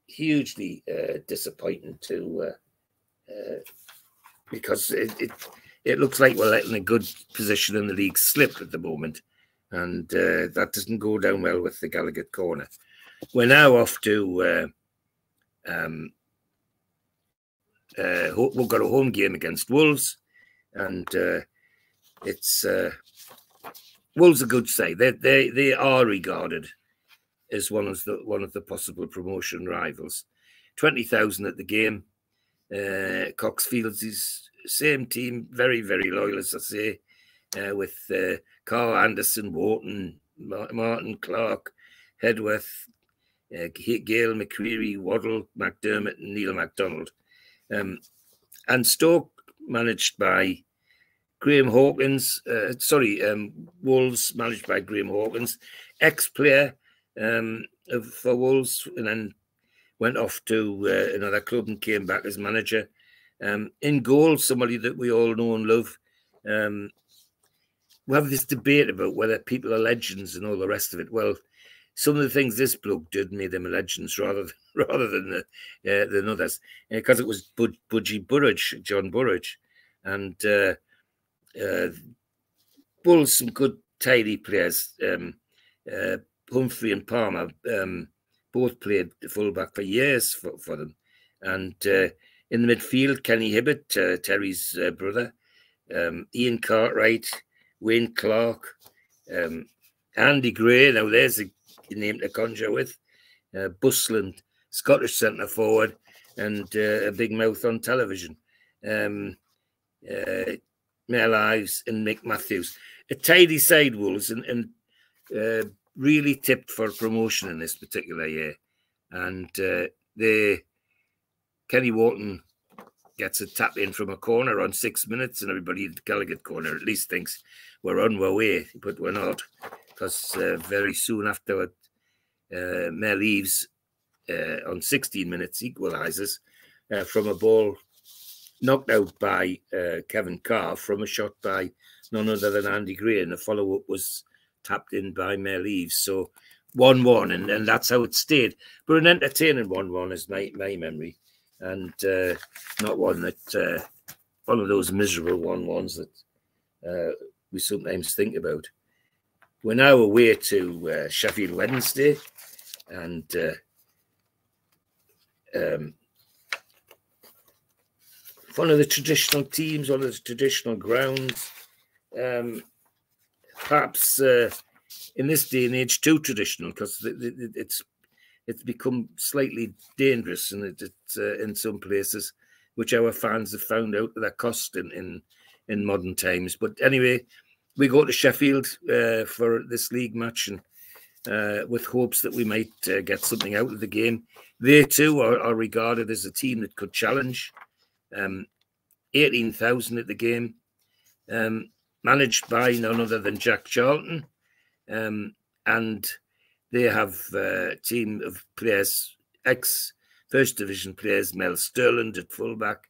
hugely disappointing to because it looks like we're letting a good position in the league slip at the moment. And that doesn't go down well with the Gallagher corner. We're now off to we've got a home game against Wolves, and it's Wolves a good side. They are regarded as one of the possible promotion rivals. 20,000 at the game. Coxfield's his same team, very, very loyal, as I say, with Carl Anderson, Wharton, Martin Clark, Hedworth, Gale, McCreary, Waddle, McDermott, and Neil MacDonald. And Stoke, managed by Graham Hawkins, Wolves, managed by Graham Hawkins, ex-player for Wolves, and then went off to another club and came back as manager. In goal, somebody that we all know and love. We have this debate about whether people are legends and all the rest of it. Well, some of the things this bloke did made them legends rather than others, because it was Budgie Burridge, John Burridge, and Bulls, some good tidy players. Humphrey and Palmer both played the fullback for years for them, and in the midfield, Kenny Hibbert, Terry's brother, Ian Cartwright, Wayne Clark, Andy Gray. Now there's a name to conjure with. Busland, Scottish centre forward, and a big mouth on television. Mel Ives and Mick Matthews. A tidy side, Wolves, and really tipped for promotion in this particular year. And Kenny Wharton gets a tap in from a corner on 6 minutes, and everybody at the Gallagher corner at least thinks we're on our way, but we're not, because very soon after Mel Eves on 16 minutes equalises from a ball knocked out by Kevin Carr from a shot by none other than Andy Gray, and the follow-up was tapped in by Mel Eves. So 1-1, and that's how it stayed. But an entertaining 1-1 is my memory, and not one that one of those miserable 1-1s that we sometimes think about. We're now away to Sheffield Wednesday, and one of the traditional teams, one of the traditional grounds. Perhaps in this day and age too traditional, because it's become slightly dangerous, and it's in some places, which our fans have found out at their cost in modern times. But anyway, we go to Sheffield for this league match, and with hopes that we might get something out of the game. They too are regarded as a team that could challenge. 18,000 at the game, managed by none other than Jack Charlton, and they have a team of players, ex-First Division players, Mel Sterland at fullback,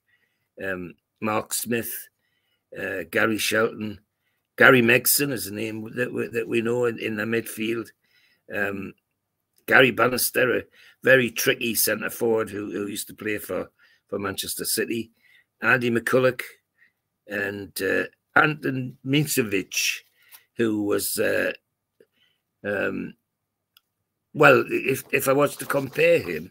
Mark Smith, Gary Shelton, Gary Megson is a name that we know in the midfield. Gary Bannister, a very tricky centre forward who used to play for Manchester City. Andy McCulloch and Anton Mincevic, who was well, if I was to compare him,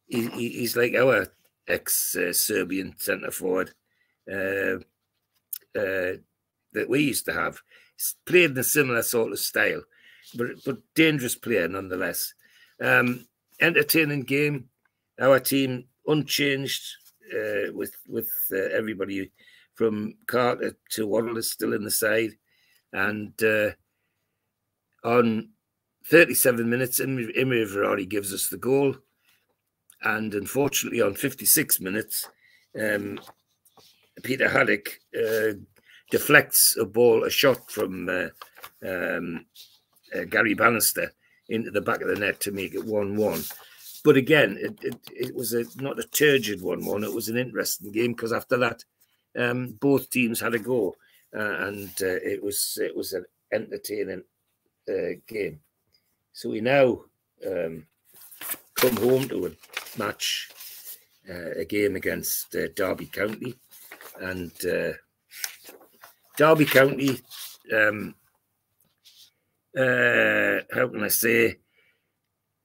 he's like our ex-Serbian centre forward that we used to have. He's played in a similar sort of style, but dangerous player nonetheless. Entertaining game. Our team unchanged, with everybody from Carter to Waddle is still in the side, and on 37 minutes, Imre Ferrari gives us the goal, and unfortunately on 56 minutes, Peter Haddock deflects a shot from Gary Bannister into the back of the net to make it 1-1. But again, it was not a turgid 1-1. It was an interesting game because after that, both teams had a go, and it was an entertaining game. So we now come home to a match, a game against Derby County, and Derby County, how can I say,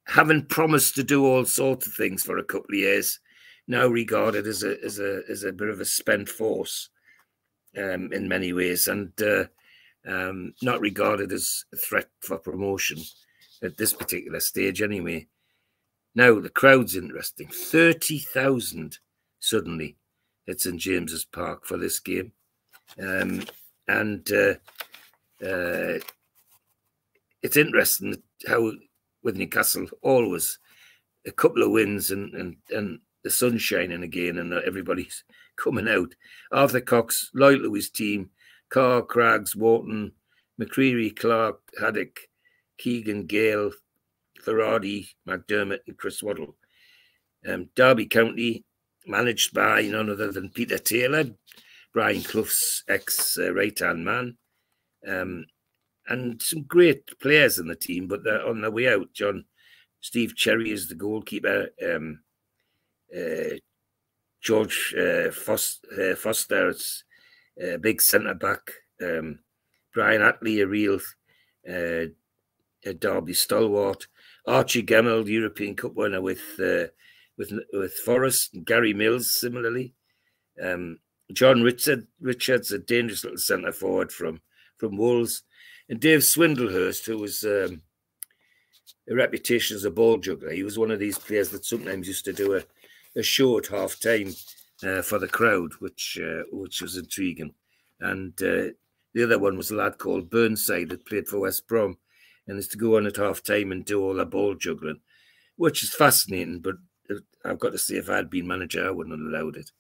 having promised to do all sorts of things for a couple of years, now regarded as a bit of a spent force in many ways, and not regarded as a threat for promotion at this particular stage anyway. Now, the crowd's interesting. 30,000 suddenly at St James's Park for this game. And it's interesting how with Newcastle, always a couple of wins and the sun's shining again and everybody's coming out. Arthur Cox, loyal to his team, Carr, Craggs, Wharton, McCreary, Clark, Haddock, Keegan, Gale, Ferrari, McDermott and Chris Waddle. Derby County, managed by none other than Peter Taylor, Brian Clough's ex-right-hand man. And some great players in the team, but they're on their way out. Steve Cherry is the goalkeeper. George Foster is a big centre-back. Brian Attlee, a real Derby stalwart. Archie Gemmell, the European Cup winner with Forest. And Gary Mills, similarly. John Richards, a dangerous little centre-forward from Wolves. And Dave Swindlehurst, who was a reputation as a ball juggler. He was one of these players that sometimes used to do a show at half-time for the crowd, which was intriguing. And the other one was a lad called Burnside that played for West Brom and is to go on at half-time and do all the ball juggling, which is fascinating. But I've got to say, if I'd been manager, I wouldn't have allowed it.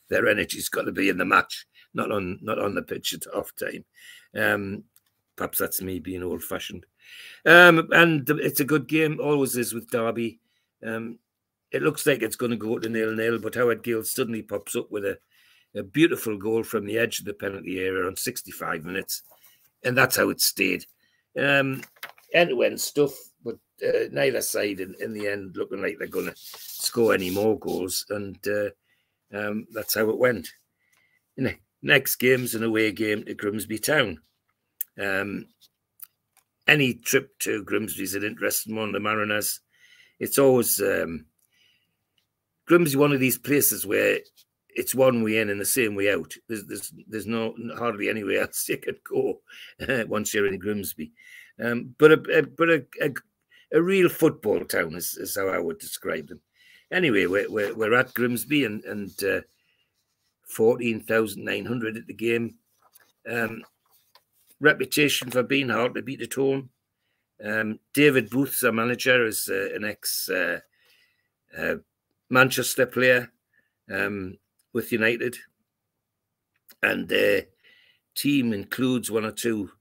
Their energy's got to be in the match, not on the pitch at half-time. Perhaps that's me being old-fashioned. And it's a good game, always is with Derby. It looks like it's going to go to 0-0, but Howard Gill suddenly pops up with a beautiful goal from the edge of the penalty area on 65 minutes. And that's how it stayed. End-to-end stuff, but neither side in the end looking like they're going to score any more goals. And that's how it went. Next game's an away game to Grimsby Town. Any trip to Grimsby is an interesting one. The Mariners, it's always Grimsby, one of these places where it's one way in and the same way out. There's hardly anywhere else you can go once you're in Grimsby. But a real football town is how I would describe them. Anyway, we're at Grimsby and 14,900 at the game. Reputation for being hard to beat at home. David Booth's our manager, is an ex-Manchester player with United. And their team includes one or two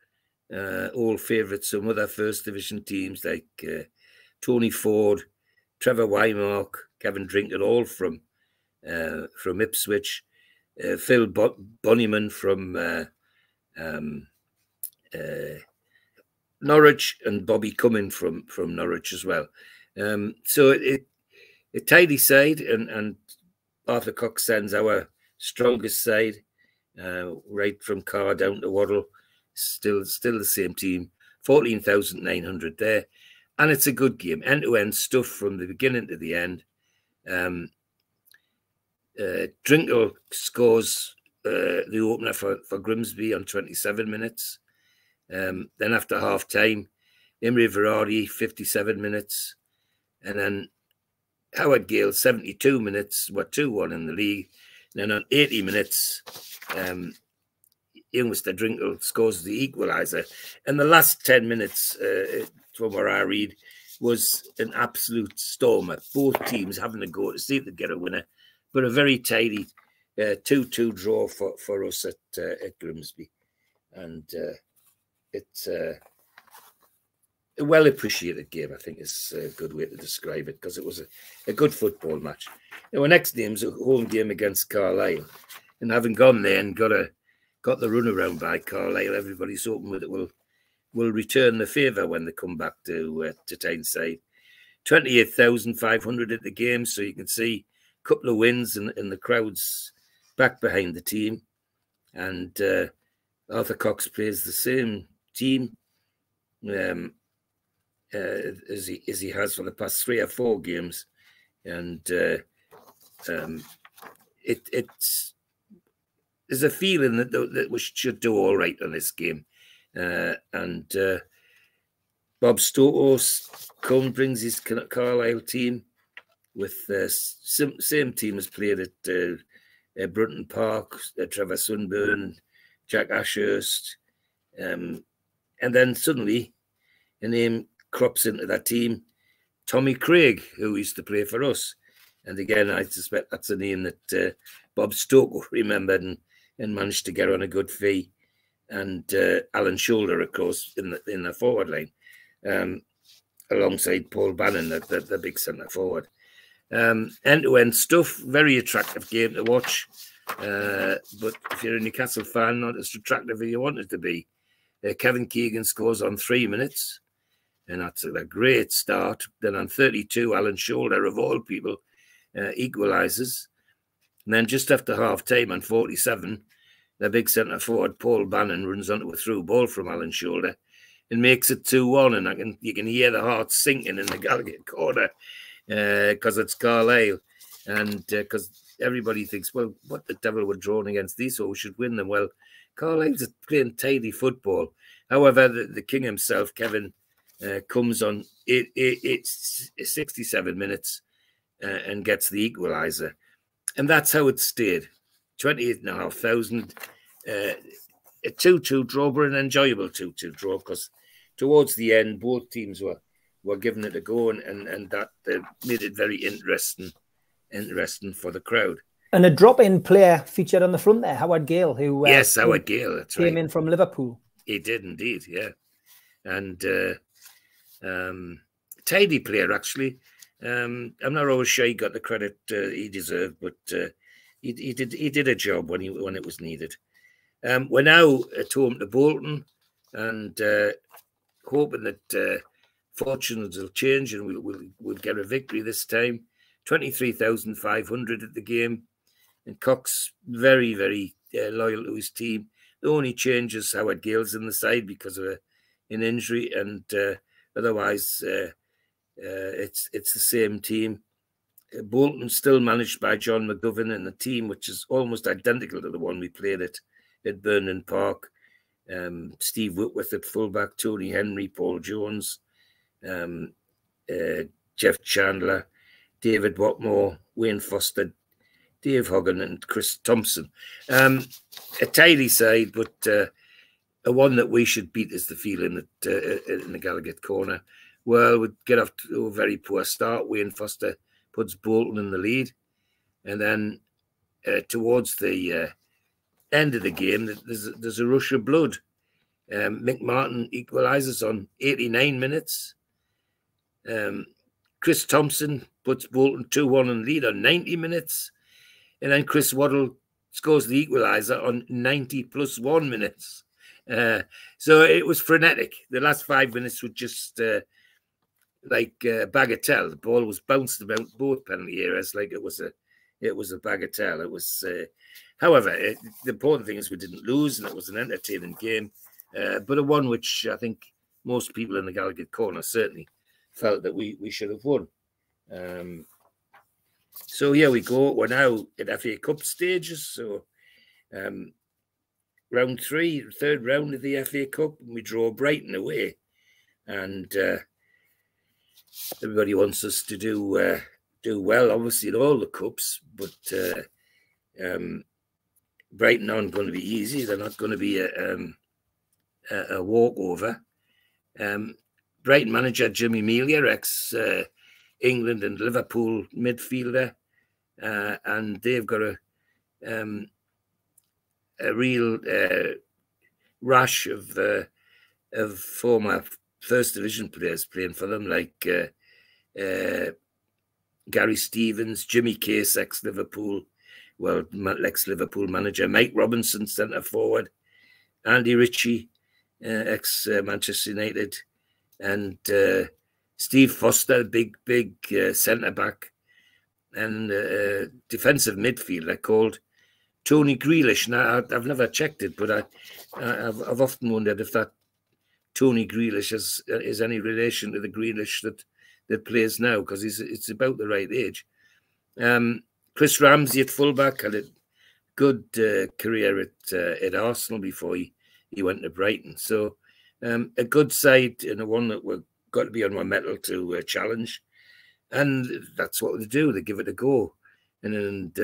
old favourites, some other First Division teams like Tony Ford, Trevor Wymark, Kevin Drinker, all from Ipswich. Phil Bonnyman from Norwich, and Bobby Cumming from Norwich as well. So a tidy side, and Arthur Cox sends our strongest side, right from Carr down to Waddle. Still the same team. 14,900 there, and it's a good game, end-to-end stuff from the beginning to the end. Drinkle scores the opener for Grimsby on 27 minutes. Then after half-time, Imre Ferrari, 57 minutes. And then Howard Gale, 72 minutes, were 2-1 in the league. And then on 80 minutes, Mr. Drinkle scores the equaliser. And the last 10 minutes, from where I read, was an absolute stormer. Both teams having to go to see if they get a winner. But a very tidy 2-2 draw for us at Grimsby. And it's a well-appreciated game, I think is a good way to describe it, because it was a good football match. Now, our next game's a home game against Carlisle. And having gone there and got the runaround by Carlisle, everybody's hoping that it will return the favour when they come back to Tyneside. 28,500 at the game, so you can see a couple of wins and the crowd's back behind the team. And Arthur Cox plays the same team as he has for the past 3 or 4 games, and there's a feeling that we should do all right on this game. And Bob Stokos brings his Carlisle team with the same team as played at Brunton Park, Trevor Sunburn, Jack Ashurst. And then suddenly a name crops into that team, Tommy Craig, who used to play for us. And again, I suspect that's a name that Bob Stokos remembered and managed to get on a good fee. And Alan Shoulder, of course, in the forward line, alongside Paul Bannon, the big centre forward. End-to-end stuff, very attractive game to watch. But if you're a Newcastle fan, not as attractive as you want it to be. Kevin Keegan scores on 3 minutes, and that's a great start. Then on 32, Alan Shoulder, of all people, equalises. And then just after half-time on 47, the big centre forward, Paul Bannon, runs onto a through ball from Alan Shoulder and makes it 2-1. And you can hear the heart sinking in the Gallagher corner because it's Carlisle. And because everybody thinks, well, what the devil we're drawn against these, so we should win them. Well, Carlisle's playing tidy football. However, the king himself, Kevin, comes on 67 minutes and gets the equaliser. And that's how it stayed. 28,500. A 2-2 draw, but an enjoyable 2-2 draw, because towards the end, both teams were giving it a go, and that made it very interesting for the crowd. And a drop-in player featured on the front there, Howard Gale, who Howard Gale, that's came in from Liverpool. He did indeed, yeah, and tidy player actually. I'm not always sure he got the credit he deserved, but he did a job when it was needed. We're now at home to Bolton, and hoping that fortunes will change and we'll get a victory this time. 23,500 at the game, and Cox very, very loyal to his team. The only change is Howard Gale's in the side because of an injury, and otherwise it's the same team. Bolton still managed by John McGovern, and a team which is almost identical to the one we played at Burnham Park. Steve Whitworth at fullback, Tony Henry, Paul Jones, Jeff Chandler, David Watmore, Wayne Foster, Dave Hogan, and Chris Thompson. A tidy side, but a one that we should beat is the feeling that in the Gallagher corner. Well, we'd get off to a very poor start. Wayne Foster puts Bolton in the lead. And then towards the end of the game, there's a rush of blood. Mick Martin equalises on 89 minutes. Chris Thompson puts Bolton 2-1 in lead on 90 minutes. And then Chris Waddle scores the equaliser on 90+1 minutes. So it was frenetic. The last 5 minutes were just like bagatelle. The ball was bounced about both penalty areas like it was a bagatelle. It was, however, the important thing is we didn't lose, and it was an entertaining game, but a one which I think most people in the Gallagher corner certainly felt that we should have won. So here we go. We're now at FA Cup stages. So round 3, third round of the FA Cup, and we draw Brighton away, and everybody wants us to do well, obviously, in all the cups, but Brighton aren't going to be easy. They're not going to be a walkover. Brighton manager Jimmy Melia, ex-England and Liverpool midfielder, and they've got a real rash of former First Division players playing for them, like Gary Stevens, Jimmy Case, ex-Liverpool, ex-Liverpool manager, Mike Robinson, centre forward, Andy Ritchie, ex-Manchester United, and Steve Foster, big centre back, and defensive midfielder called Tony Grealish. Now I've never checked it, but I've often wondered if that Tony Grealish is any relation to the Grealish that plays now, because it's about the right age. Chris Ramsey at fullback had a good career at Arsenal before he went to Brighton. So a good side, and a one that we've got to be on our mettle to challenge. And that's what they do. They give it a go. And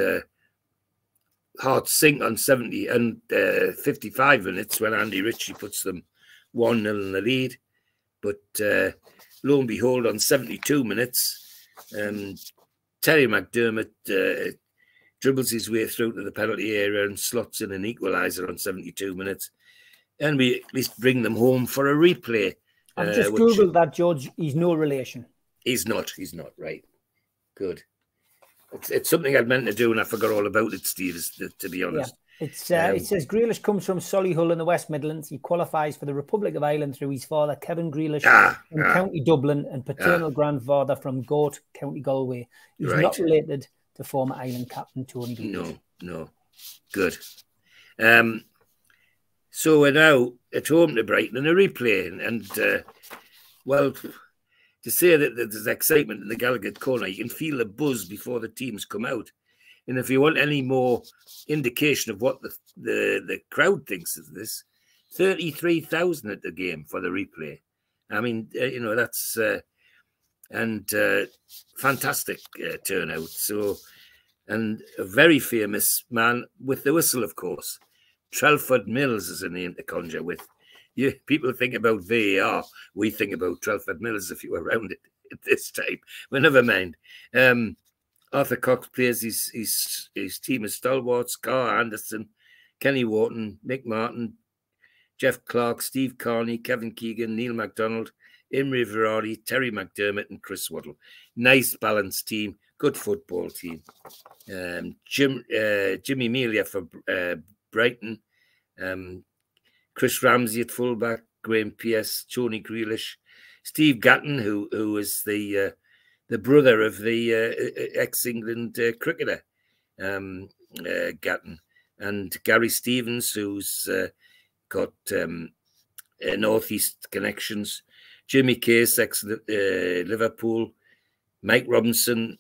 hearts sink on 70 and 55 minutes when Andy Ritchie puts them 1-0 in the lead. But lo and behold, on 72 minutes, Terry McDermott dribbles his way through to the penalty area and slots in an equaliser on 72 minutes. And we at least bring them home for a replay. I've just Googled that, George. He's no relation. He's not, right. Good. It's something I'd meant to do and I forgot all about it, Steve, to be honest. Yeah. It says Grealish comes from Solihull in the West Midlands. He qualifies for the Republic of Ireland through his father, Kevin Grealish, from County Dublin, and paternal grandfather from Goat, County Galway. He's not related to former Ireland captain Tony Grealish. No. Good. So we're now at home to Brighton in a replay. And well, to say that there's excitement in the Gallagher corner, you can feel the buzz before the teams come out. And if you want any more indication of what the crowd thinks of this, 33,000 at the game for the replay. I mean, that's fantastic turnout. So, and a very famous man with the whistle, of course. Trelford Mills is a name to conjure with. People think about VAR. We think about Trelford Mills if you were around it at this time. But never mind. Arthur Cox plays his team of stalwarts: Carr Anderson, Kenny Wharton, Mick Martin, Jeff Clark, Steve Carney, Kevin Keegan, Neil MacDonald, Imre Ferrari, Terry McDermott, and Chris Waddle. Nice balanced team, good football team. Jimmy Melia for Brighton, Chris Ramsey at fullback, Graham Pearce, Tony Grealish, Steve Gatton, who is the brother of the ex-England cricketer, Gatton, and Gary Stevens, who's got Northeast connections, Jimmy Case, ex-Liverpool, Mike Robinson,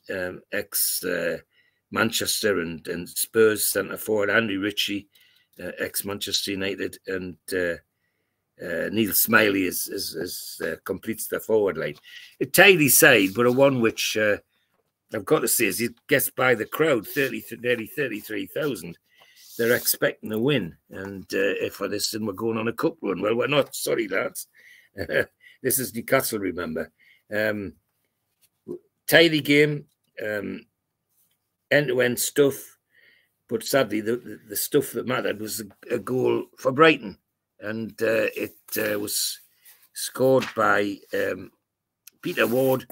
ex-Manchester and Spurs centre forward, Andy Ritchie, ex-Manchester United, and Neil Smiley completes the forward line. A tidy side, but a one which I've got to say is it gets by the crowd, nearly 33,000. They're expecting a win, and for this, and we're going on a cup run. Well, we're not. Sorry, lads. This is Newcastle, remember. Tidy game, end-to-end stuff. But sadly, the stuff that mattered was a goal for Brighton. And it was scored by Peter Ward.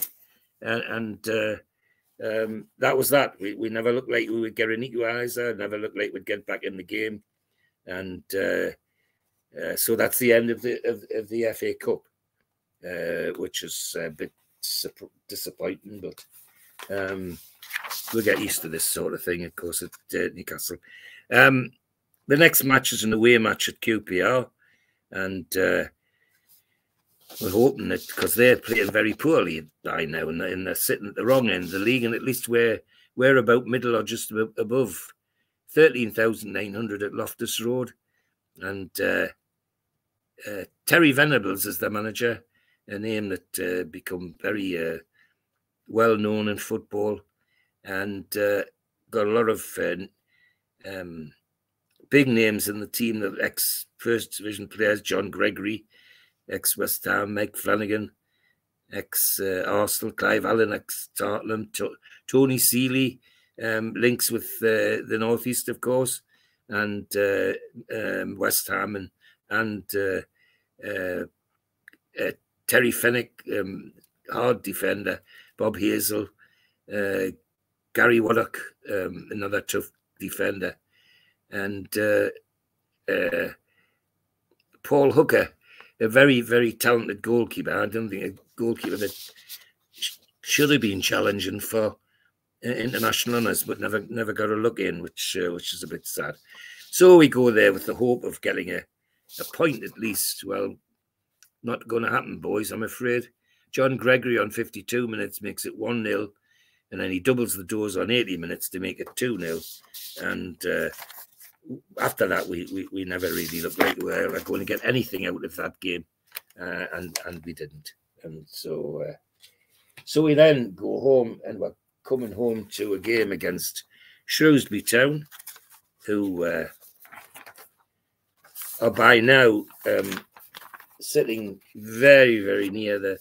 And that was that. We never looked like we would get an equaliser, never looked like we'd get back in the game. And so that's the end of the FA Cup, which is a bit disappointing, but we'll get used to this sort of thing, of course, at Newcastle. The next match is an away match at QPR, and we're hoping that, because they're playing very poorly by now, and they're sitting at the wrong end of the league, and at least we're about middle or just above 13,900 at Loftus Road. And Terry Venables is the manager, a name that become very well known in football, and got a lot of big names in the team, the ex-First Division players, John Gregory, ex-West Ham, Mike Flanagan, ex-Arsenal, Clive Allen, ex-Charlton, Tony Seeley, links with the North East, of course, and West Ham, and Terry Fenwick, hard defender, Bob Hazel, Gary Waddock, another tough defender, and Paul Hooker, a very, very talented goalkeeper. I don't think a goalkeeper that should have been challenging for international honours, but never got a look in, which is a bit sad. So we go there with the hope of getting a point at least. Well, not going to happen, boys, I'm afraid. John Gregory on 52 minutes makes it 1-0, and then he doubles the doors on 80 minutes to make it 2-0. And after that, we never really looked like we were going to get anything out of that game, and we didn't. And so we then go home, and we're coming home to a game against Shrewsbury Town, who are by now sitting very, very near the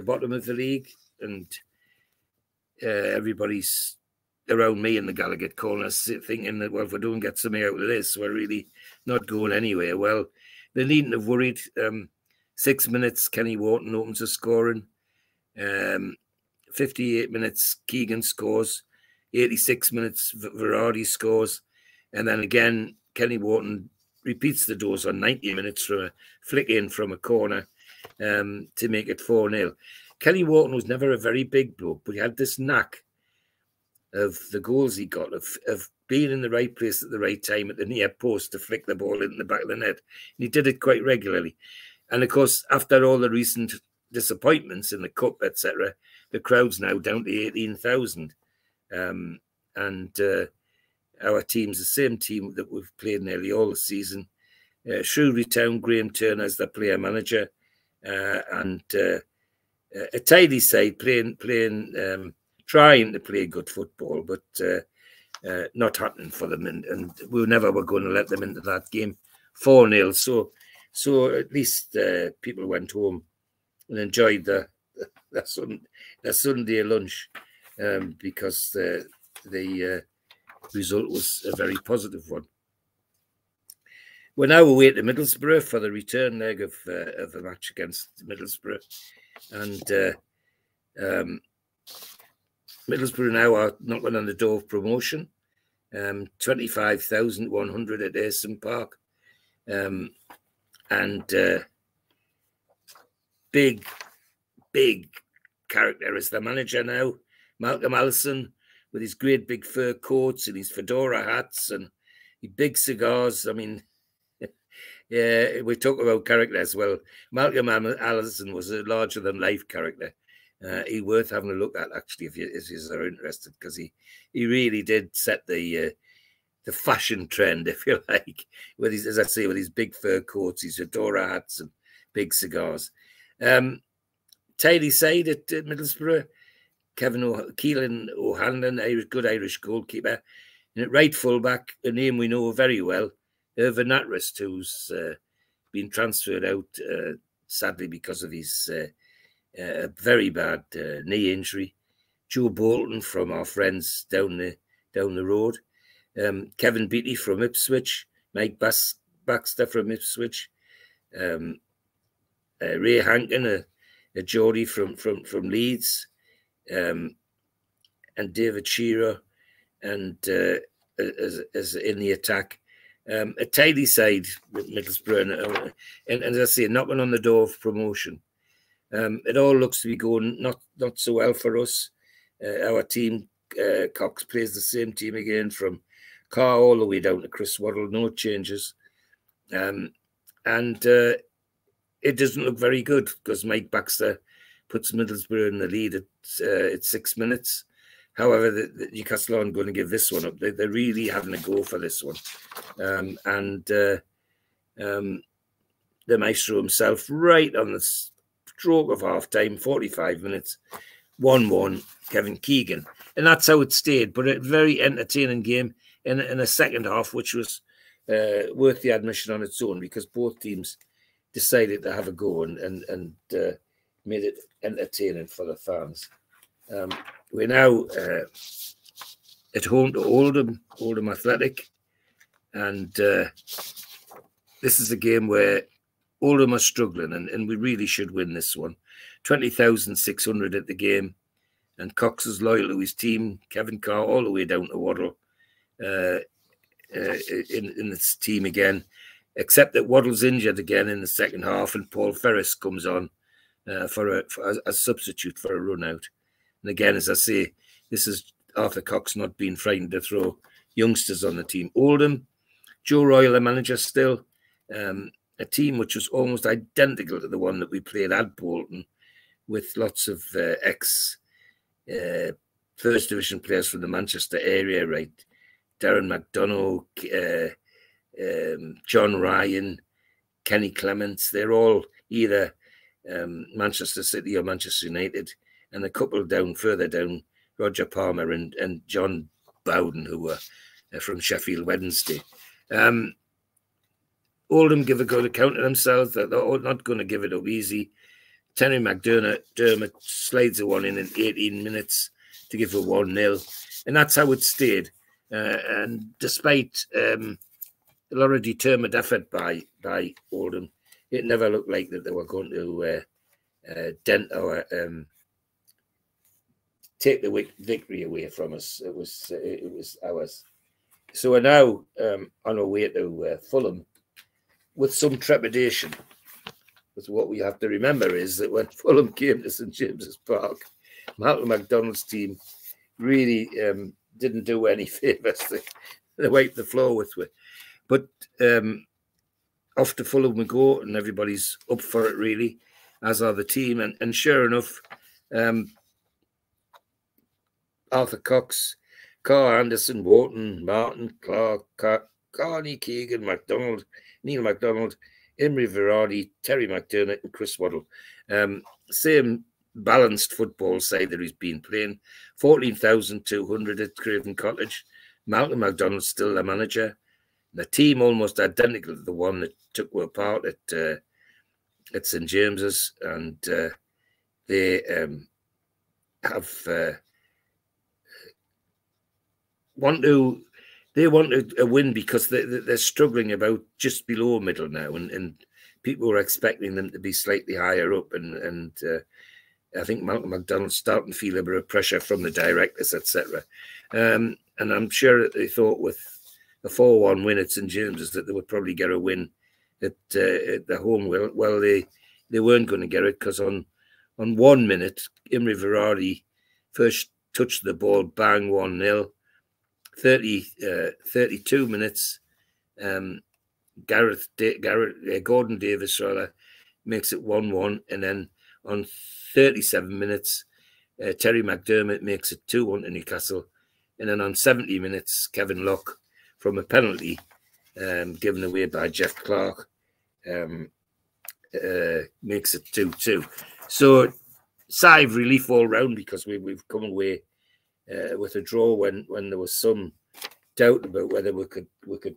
bottom of the league, and everybody's around me in the Gallagher corner thinking that, well, if we don't get something out of this, we're really not going anywhere. Well, they needn't have worried. 6 minutes, Kenny Wharton opens the scoring. 58 minutes, Keegan scores. 86 minutes, Verardi scores. And then again, Kenny Wharton repeats the doors on 90 minutes from a flick in from a corner to make it 4-0. Kenny Wharton was never a very big bloke, but he had this knack of the goals he got, of being in the right place at the right time at the near post to flick the ball in the back of the net. And he did it quite regularly. And of course, after all the recent disappointments in the Cup, etc., the crowd's now down to 18,000. Our team's the same team that we've played nearly all the season. Shrewsbury Town, Graham Turner as the player manager, and a tidy side trying to play good football, but not happening for them. And we never were going to let them into that game. 4-0. So at least people went home and enjoyed their Sunday lunch, because the result was a very positive one. We're now away to Middlesbrough for the return leg of the match against Middlesbrough, and Middlesbrough now are knocking on the door of promotion. 25,100 at Ayson Park, and big character is the manager now, Malcolm Allison, with his great big fur coats and his fedora hats and his big cigars. I mean, yeah, we talk about characters. Well, Malcolm Allison was a larger-than-life character. He's worth having a look at, actually, if you are interested, because he really did set the fashion trend, if you like, with his, as I say, with his big fur coats, his fedora hats, and big cigars. Tidy side at Middlesbrough, Keelan O'Hanlon, good Irish goalkeeper. And at right fullback, a name we know very well, Irvin Natrist, who's been transferred out, sadly, because of his very bad knee injury. Joe Bolton from our friends down the road. Kevin Beattie from Ipswich. Mike Baxter from Ipswich. Ray Hankin, a Geordie from Leeds. and David Shearer, and as in the attack. A tidy side with Middlesbrough, and as I say, knocking on the door of promotion. It all looks to be going not so well for us. Our team, Cox plays the same team again from Carr all the way down to Chris Waddle, no changes. And it doesn't look very good because Mike Baxter puts Middlesbrough in the lead at 6 minutes. However, the Newcastle aren't going to give this one up. They're really having a go for this one. The maestro himself, right on the stroke of half-time, 45 minutes, 1-1, Kevin Keegan. And that's how it stayed, but a very entertaining game in a second half, which was worth the admission on its own because both teams decided to have a go and made it entertaining for the fans. We're now at home to Oldham Athletic, and this is a game where Oldham are struggling, and we really should win this one. 20,600 at the game, and Cox is loyal to his team. Kevin Carr all the way down to Waddle in this team again, except that Waddle's injured again in the second half, and Paul Ferris comes on for a substitute for a run out. And again, as I say, this is Arthur Cox not being frightened to throw youngsters on the team. Oldham, Joe Royle, the manager still, a team which was almost identical to the one that we played at Bolton, with lots of ex-First Division players from the Manchester area, right? Darren McDonough, John Ryan, Kenny Clements. They're all either Manchester City or Manchester United, and a couple down further down, Roger Palmer and John Bowden, who were from Sheffield Wednesday. Oldham give a good account of themselves. They're not going to give it up easy. Terry McDermott slides a one in 18 minutes to give a 1-0. And that's how it stayed. And despite a lot of determined effort by Oldham, it never looked like that they were going to dent our take the victory away from us. It was ours. So we're now on our way to Fulham with some trepidation. Because what we have to remember is that when Fulham came to St James's Park, Malcolm MacDonald's team really didn't do any favours. They wiped the floor with it. But off to Fulham we go, and everybody's up for it really, as are the team. And sure enough, Arthur Cox, Carr, Anderson, Wharton, Martin, Clark, Carney, Keegan, MacDonald, Neil MacDonald, Imre Verardi, Terry McDermott and Chris Waddle. Same balanced football side that he's been playing. 14,200 at Craven Cottage. Malcolm MacDonald's still the manager. The team almost identical to the one that took apart at St James's, and they want a win because they're struggling about just below middle now, and people were expecting them to be slightly higher up, and I think Malcolm MacDonald's starting to feel a bit of pressure from the directors, etc. And I'm sure that they thought with a 4-1 win at St James's that they would probably get a win at the home. Well, they weren't going to get it, because on 1 minute, Imre Verardi first touched the ball, bang, 1-0. 32 minutes, Gordon Davis rather makes it 1-1, and then on 37 minutes, Terry McDermott makes it 2-1 to Newcastle, and then on 70 minutes, Kevin Locke from a penalty given away by Jeff Clark makes it 2-2. So sigh of relief all round, because we've come away with a draw when there was some doubt about whether we could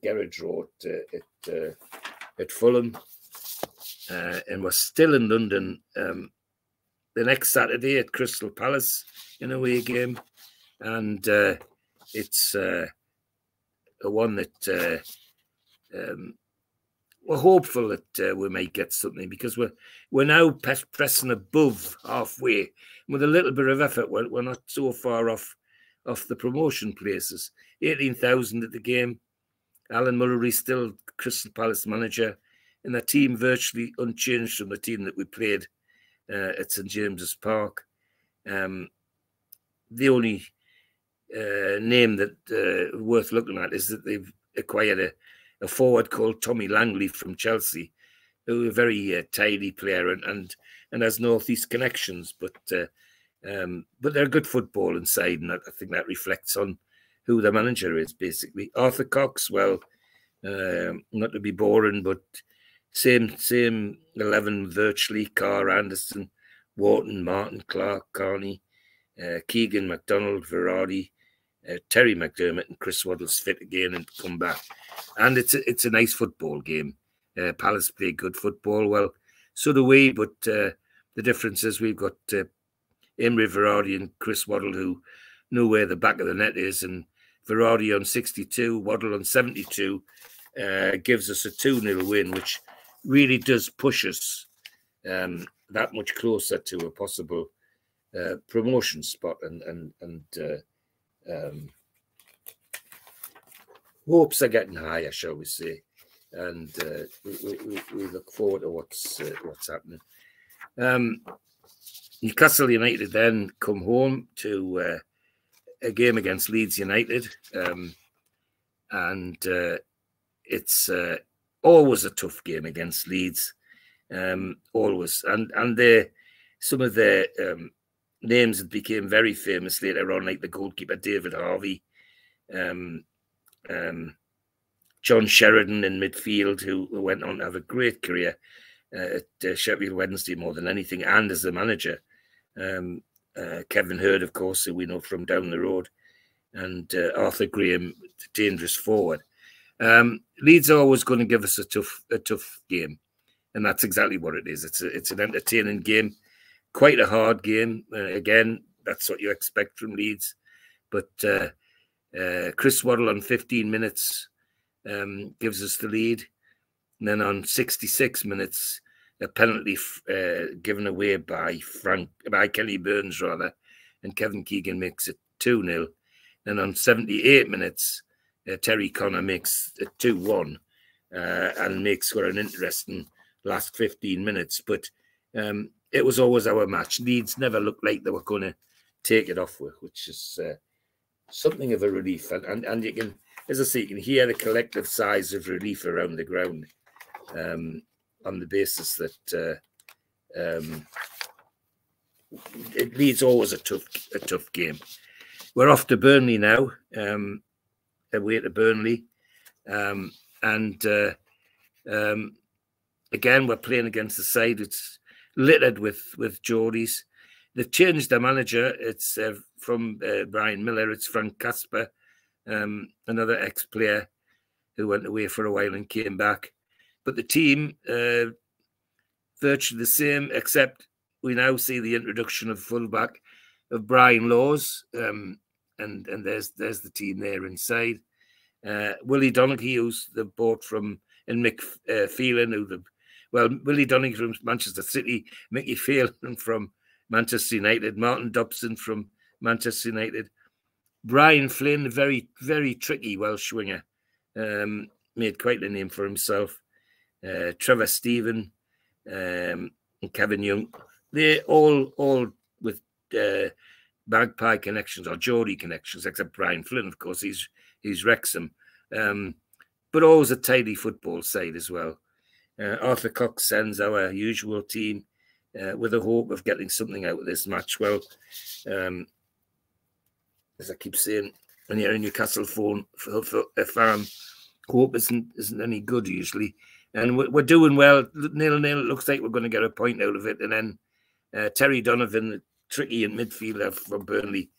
get a draw at Fulham, and we're still in London the next Saturday at Crystal Palace in a away game, and it's a one that we're hopeful that we might get something, because we're now pressing above halfway. With a little bit of effort, we're not so far off off the promotion places. 18,000 at the game. Alan Murray still Crystal Palace manager, and the team virtually unchanged from the team that we played at St James's Park. The only name that worth looking at is that they've acquired a forward called Tommy Langley from Chelsea, who is a very tidy player and has northeast connections, but they're good football inside, and I think that reflects on who the manager is, basically. Arthur Cox, well, not to be boring, but same 11 virtually. Carr, Anderson, Wharton, Martin, Clark, Carney, Keegan, McDonald, Verratti, Terry McDermott and Chris Waddle's fit again and come back. And it's a nice football game. Palace play good football. Well, so do we, but the difference is we've got Imre Verratti and Chris Waddle, who know where the back of the net is, and Verratti on 62, Waddle on 72, gives us a 2-0 win, which really does push us that much closer to a possible promotion spot, and hopes are getting higher, shall we say, and we look forward to what's happening. Newcastle United then come home to a game against Leeds United, and it's always a tough game against Leeds, always, and some of their names that became very famous later on, like the goalkeeper David Harvey, John Sheridan in midfield, who went on to have a great career at Sheffield Wednesday more than anything, and as a manager. Kevin Hurd, of course, who we know from down the road, and Arthur Graham, dangerous forward. Leeds are always going to give us a tough game, and that's exactly what it is. It's an entertaining game, quite a hard game. Again, that's what you expect from Leeds. But Chris Waddle on 15 minutes gives us the lead, and then on 66 minutes, a penalty given away by Kelly Burns, rather, and Kevin Keegan makes it 2-0. And on 78 minutes, Terry Connor makes it 2-1 and makes for an interesting last 15 minutes. But it was always our match. Leeds never looked like they were going to take it off with, which is something of a relief. And you can, as I say, you can hear the collective sighs of relief around the ground. On the basis that it Leeds always a tough game. We're off to Burnley now, away to Burnley, and again we're playing against the side it's littered with Geordies. They've changed their manager. It's from Brian Miller. It's Frank Casper, another ex-player who went away for a while and came back. But the team, virtually the same, except we now see the introduction of fullback of Brian Laws, and there's the team there inside. Willie Donaghy, who's the bought from, and Mick Phelan, Willie Donaghy from Manchester City, Mickey Phelan from Manchester United, Martin Dobson from Manchester United, Brian Flynn, a very, very tricky Welsh winger, made quite a name for himself. Trevor Stephen, and Kevin Young, they're all with Magpie connections or Geordie connections, except Brian Flynn, of course, he's Wrexham. But always a tidy football side as well. Arthur Cox sends our usual team with the hope of getting something out of this match. Well, as I keep saying, when you're in Newcastle farm, hope isn't any good usually. And we're doing well, 0-0. It looks like we're going to get a point out of it. And then Terry Donovan, the tricky in midfielder from Burnley,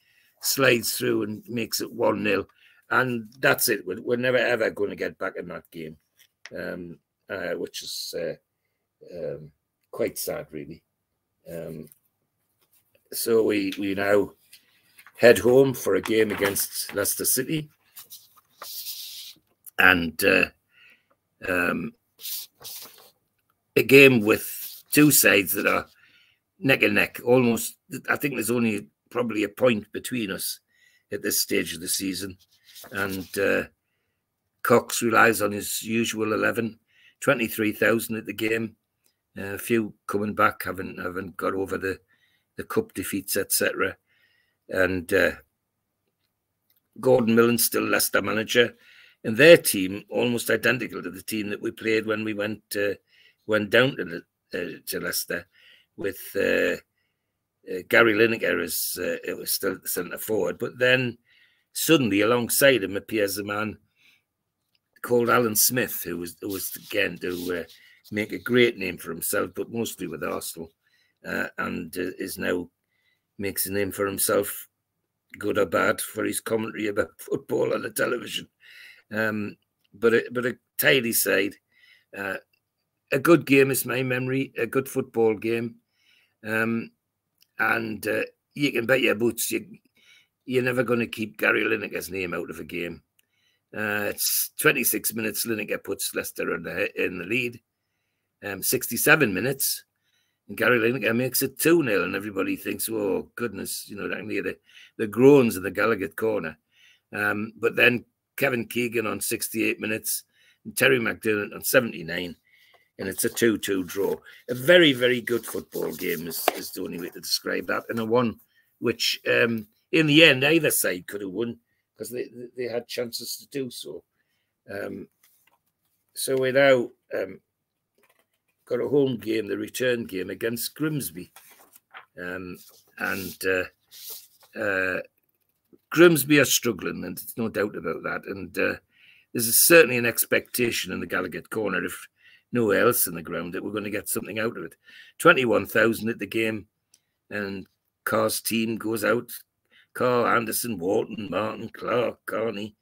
slides through and makes it 1-0. And that's it. We're never, ever going to get back in that game, which is quite sad, really. So we now head home for a game against Leicester City. And a game with two sides that are neck and neck, almost. I think there's only probably a point between us. at this stage of the season. And Cox relies on his usual 11, 23,000 at the game. A few coming back, haven't got over the cup defeats, etc. And Gordon Millen's still Leicester manager, and their team almost identical to the team that we played when we went down to Leicester, with Gary Lineker as it was still the centre forward. But then suddenly alongside him appears a man called Alan Smith, who was again to make a great name for himself, but mostly with Arsenal, and is now makes a name for himself, good or bad, for his commentary about football on the television. But a tidy side, a good game is my memory, a good football game, and you can bet your boots you're never going to keep Gary Lineker's name out of a game. It's 26 minutes, Lineker puts Leicester in the lead. 67 minutes, and Gary Lineker makes it 2-0, and everybody thinks, oh, goodness, you know, I can hear the groans in the Gallagher corner. But then Kevin Keegan on 68 minutes, and Terry McDermott on 79, and it's a 2-2 draw. A very, very good football game is the only way to describe that, and a one which, in the end, either side could have won, because they had chances to do so. So we now got a home game, the return game against Grimsby. Grimsby are struggling, and there's no doubt about that. And there's certainly an expectation in the Gallagher corner, if nowhere else in the ground, that we're going to get something out of it. 21,000 at the game, and Carr's team goes out. Carr, Anderson, Walton, Martin, Clark, Carney,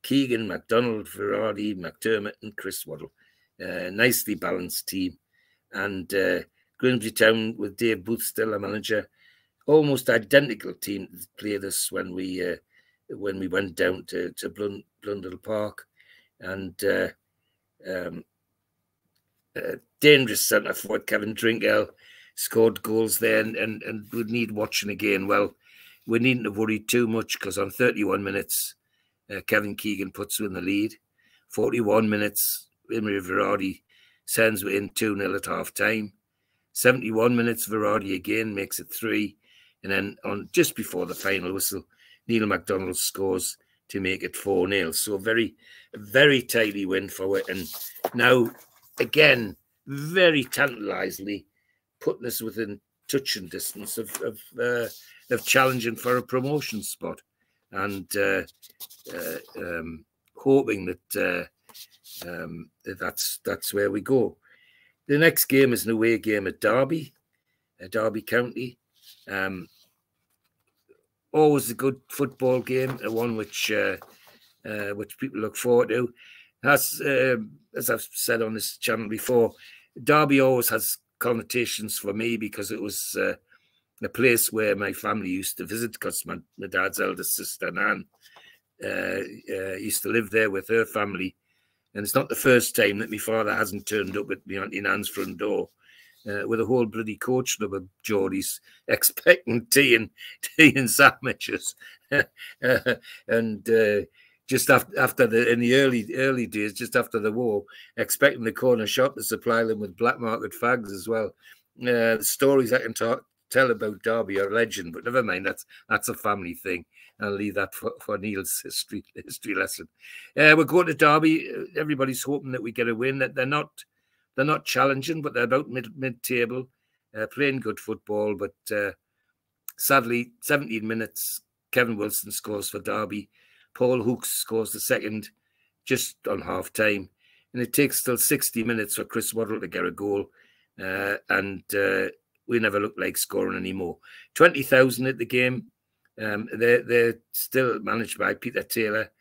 Keegan, MacDonald, Verardi, McDermott, and Chris Waddle. Nicely balanced team. And Grimsby Town, with Dave Booth still a manager, almost identical team that played us when we went down to Blundell Park. And dangerous centre forward Kevin Drinkell scored goals there, and would need watching again. Well, we needn't have worried too much, because on 31 minutes, Kevin Keegan puts us in the lead. 41 minutes, Imre Verardi sends we in 2-0 at half-time. 71 minutes, Verardi again makes it 3. And then on just before the final whistle, Neil MacDonald scores to make it 4-0. So a very, very tidy win for it. And now, again, very tantalisingly putting us within touching distance of challenging for a promotion spot, and hoping that that's where we go. The next game is an away game at Derby County. Always a good football game, one which people look forward to. As I've said on this channel before, Derby always has connotations for me, because it was a place where my family used to visit, because my dad's eldest sister, Nan, used to live there with her family. And it's not the first time that my father hasn't turned up at my Auntie Nan's front door with a whole bloody coach club of Geordies expecting tea and sandwiches. And just after in the early days, just after the war, expecting the corner shop to supply them with black market fags as well. The stories I can tell about Derby are legend, but never mind. That's a family thing. I'll leave that for Neil's history lesson. We're going to Derby. Everybody's hoping that we get a win. That they're not challenging, but they're about mid-table, playing good football. But sadly, 17 minutes, Kevin Wilson scores for Derby. Paul Hooks scores the second just on half-time. And it takes still 60 minutes for Chris Waddle to get a goal. And we never look like scoring anymore. 20,000 at the game. They're still managed by Peter Taylor,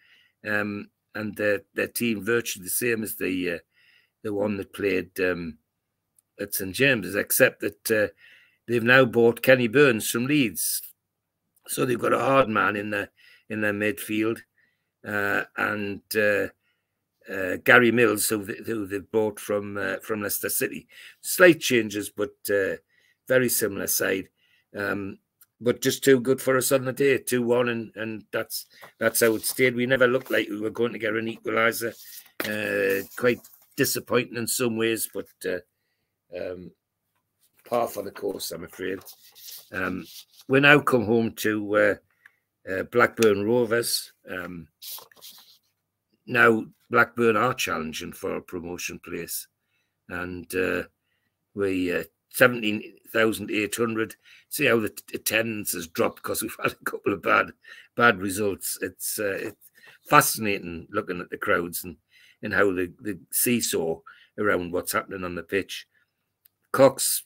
and their team virtually the same as the one that played at St James's, except that they've now bought Kenny Burns from Leeds, so they've got a hard man in their midfield, and Gary Mills, who they've bought from Leicester City. Slight changes, but very similar side. but just too good for us on the day, 2-1, and that's how it stayed. We never looked like we were going to get an equaliser. Quite disappointing in some ways, but par for the course, I'm afraid. We now come home to Blackburn Rovers. Now Blackburn are challenging for a promotion place, and we 17,800. See how the attendance has dropped because we've had a couple of bad results. It's fascinating looking at the crowds and how the seesaw around what's happening on the pitch. Cox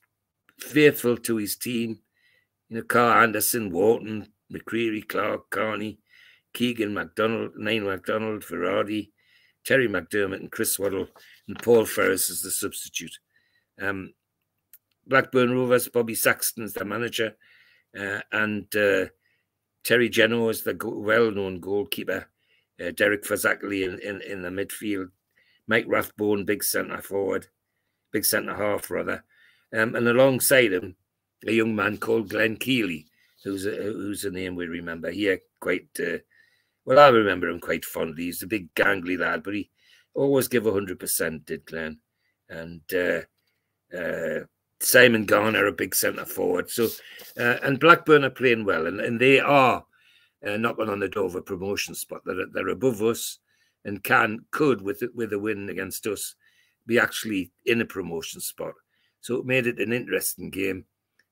faithful to his team. You know, Carr, Anderson, Wharton, McCreary, Clark, Carney, Keegan, MacDonald, Nain MacDonald, Verardi, Terry McDermott and Chris Waddle, and Paul Ferris as the substitute. Blackburn Rovers, Bobby Saxton's the manager, and Terry Geno is the well-known goalkeeper. Derek Fazackley in the midfield. Mike Rathbone, big centre-half, rather. And alongside him, a young man called Glenn Keeley, who's a name we remember here quite... well, I remember him quite fondly. He's a big gangly lad, but he always gave 100%, did Glenn. And Simon Garner, a big centre forward. So, and Blackburn are playing well, and they are knocking on the door of a promotion spot. They're above us, and could with a win against us be actually in a promotion spot. So it made it an interesting game.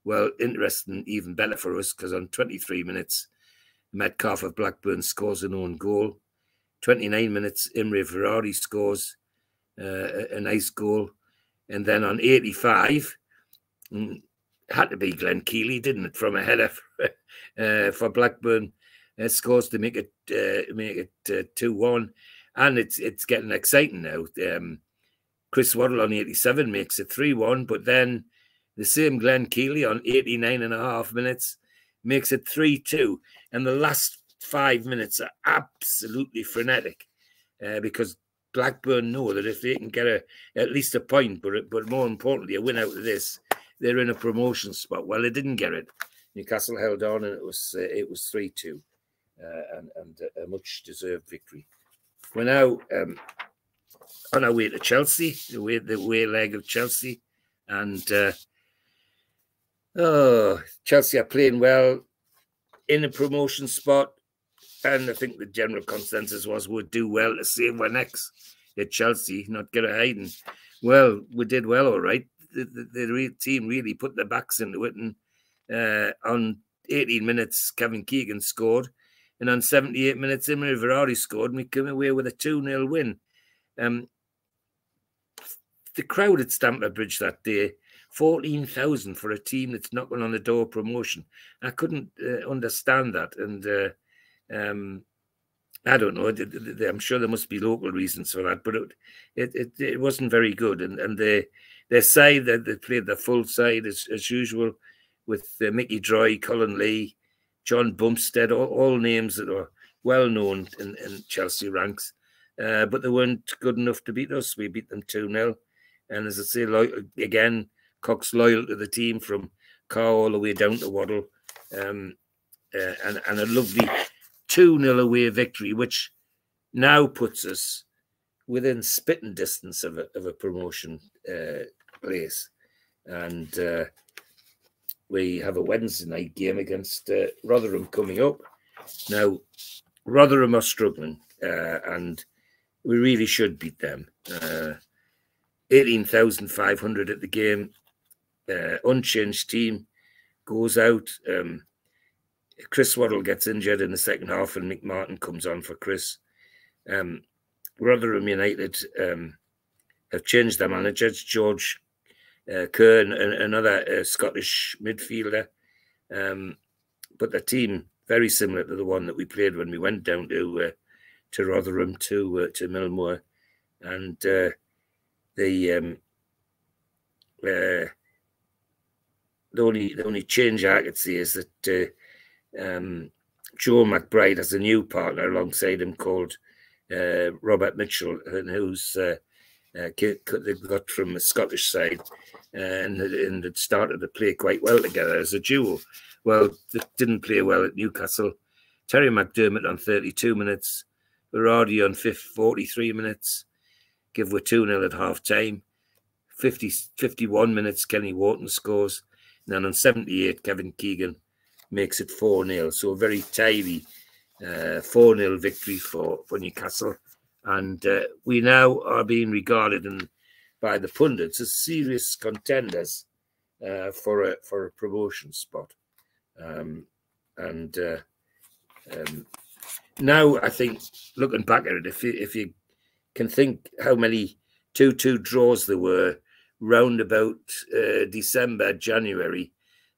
Well, interesting, even better for us, because on 23 minutes, Metcalf of Blackburn scores an own goal. 29 minutes, Imre Ferrari scores a nice goal. And then on 85, had to be Glenn Keeley, didn't it, from a header for Blackburn, scores to make it 2-1. And it's getting exciting now. Chris Waddle on 87 makes it 3-1, but then the same Glenn Keeley on 89.5 minutes makes it 3-2. And the last 5 minutes are absolutely frenetic because Blackburn know that if they can get at least a point, but more importantly, a win out of this, they're in a promotion spot. Well, they didn't get it. Newcastle held on, and it was 3-2, and a much-deserved victory. We're now on our way to Chelsea, the way leg of Chelsea, and Chelsea are playing well in a promotion spot, and I think the general consensus was we'd do well to save our necks at Chelsea, not get a hiding. Well, we did well, all right. The team really put their backs into it, and on 18 minutes, Kevin Keegan scored, and on 78 minutes, Imre Ferrari scored, and we came away with a 2-0 win. The crowd at Stamford Bridge that day, 14,000 for a team that's knocking on the door of promotion. I couldn't understand that, and I don't know. I'm sure there must be local reasons for that, but it wasn't very good. And their side, they played the full side as usual, with Mickey Droy, Colin Lee, John Bumstead, all names that are well known in Chelsea ranks. But they weren't good enough to beat us. We beat them 2-0. And as I say, again, Cox loyal to the team from Carr all the way down to Waddle. And a lovely 2-0 away victory, which now puts us within spitting distance of a promotion place. And we have a Wednesday night game against Rotherham coming up. Now, Rotherham are struggling, and we really should beat them. 18,500 at the game. Unchanged team goes out. Chris Waddle gets injured in the second half, and Mick Martin comes on for Chris. Rotherham United have changed their manager. It's George Kerr, another Scottish midfielder. But the team very similar to the one that we played when we went down to Rotherham to Millmoor, and the only change I could see is that Joe McBride has a new partner alongside him called Robert Mitchell, who's they got from a Scottish side, and had started to play quite well together as a duo. Well, they didn't play well at Newcastle. Terry McDermott on 32 minutes, Berardi on 43 minutes, give were 2-0 at half-time. 51 minutes, Kenny Wharton scores. And then on 78, Kevin Keegan makes it 4-0. So a very tidy 4-0 victory for Newcastle. And we now are being regarded by the pundits as serious contenders for a promotion spot. Now I think, looking back at it, if you can think how many 2-2 draws there were round about December, January,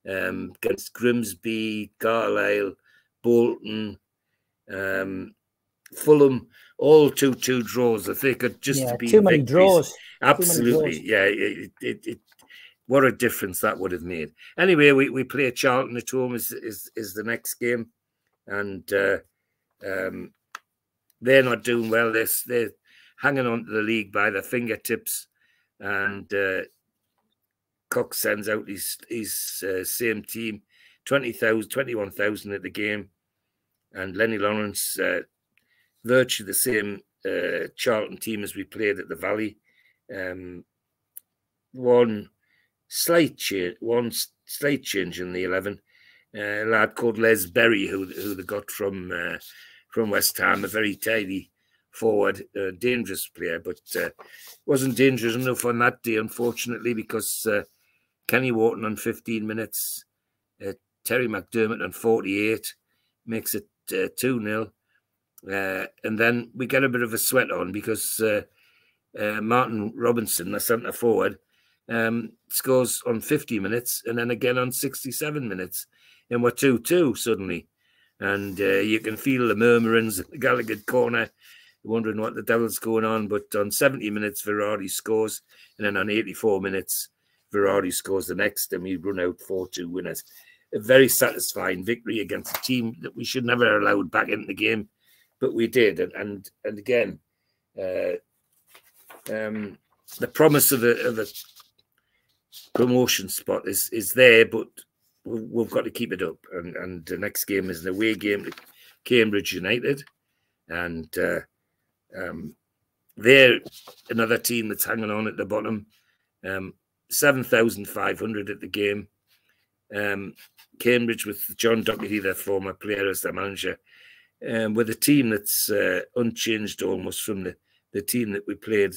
against Grimsby, Carlisle, Bolton, Fulham, all 2-2 draws. If they could just be too many draws. Absolutely, yeah. What a difference that would have made. Anyway, we play Charlton at home is the next game, and they're not doing well. They're hanging on to the league by their fingertips, and Cox sends out his same team, 21,000 at the game, and Lenny Lawrence, virtually the same Charlton team as we played at the Valley. One slight change in the 11. A lad called Les Berry, who they got from West Ham, a very tidy forward, dangerous player, but wasn't dangerous enough on that day, unfortunately, because Kenny Wharton on 15 minutes, Terry McDermott on 48 makes it 2-0. And then we get a bit of a sweat on because Martin Robinson, the centre forward, scores on 50 minutes and then again on 67 minutes. And we're 2-2 suddenly. And you can feel the murmurings in the Gallagher corner, wondering what the devil's going on. But on 70 minutes, Berardi scores. And then on 84 minutes, Berardi scores the next. And we run out 4-2 winners. A very satisfying victory against a team that we should never have allowed back into the game. But we did. And again, the promise of a promotion spot is there, but we've got to keep it up. And the next game is an away game to Cambridge United. And they're another team that's hanging on at the bottom. 7,500 at the game. Cambridge with John Doherty, their former player, as their manager, with a team that's unchanged almost from the team that we played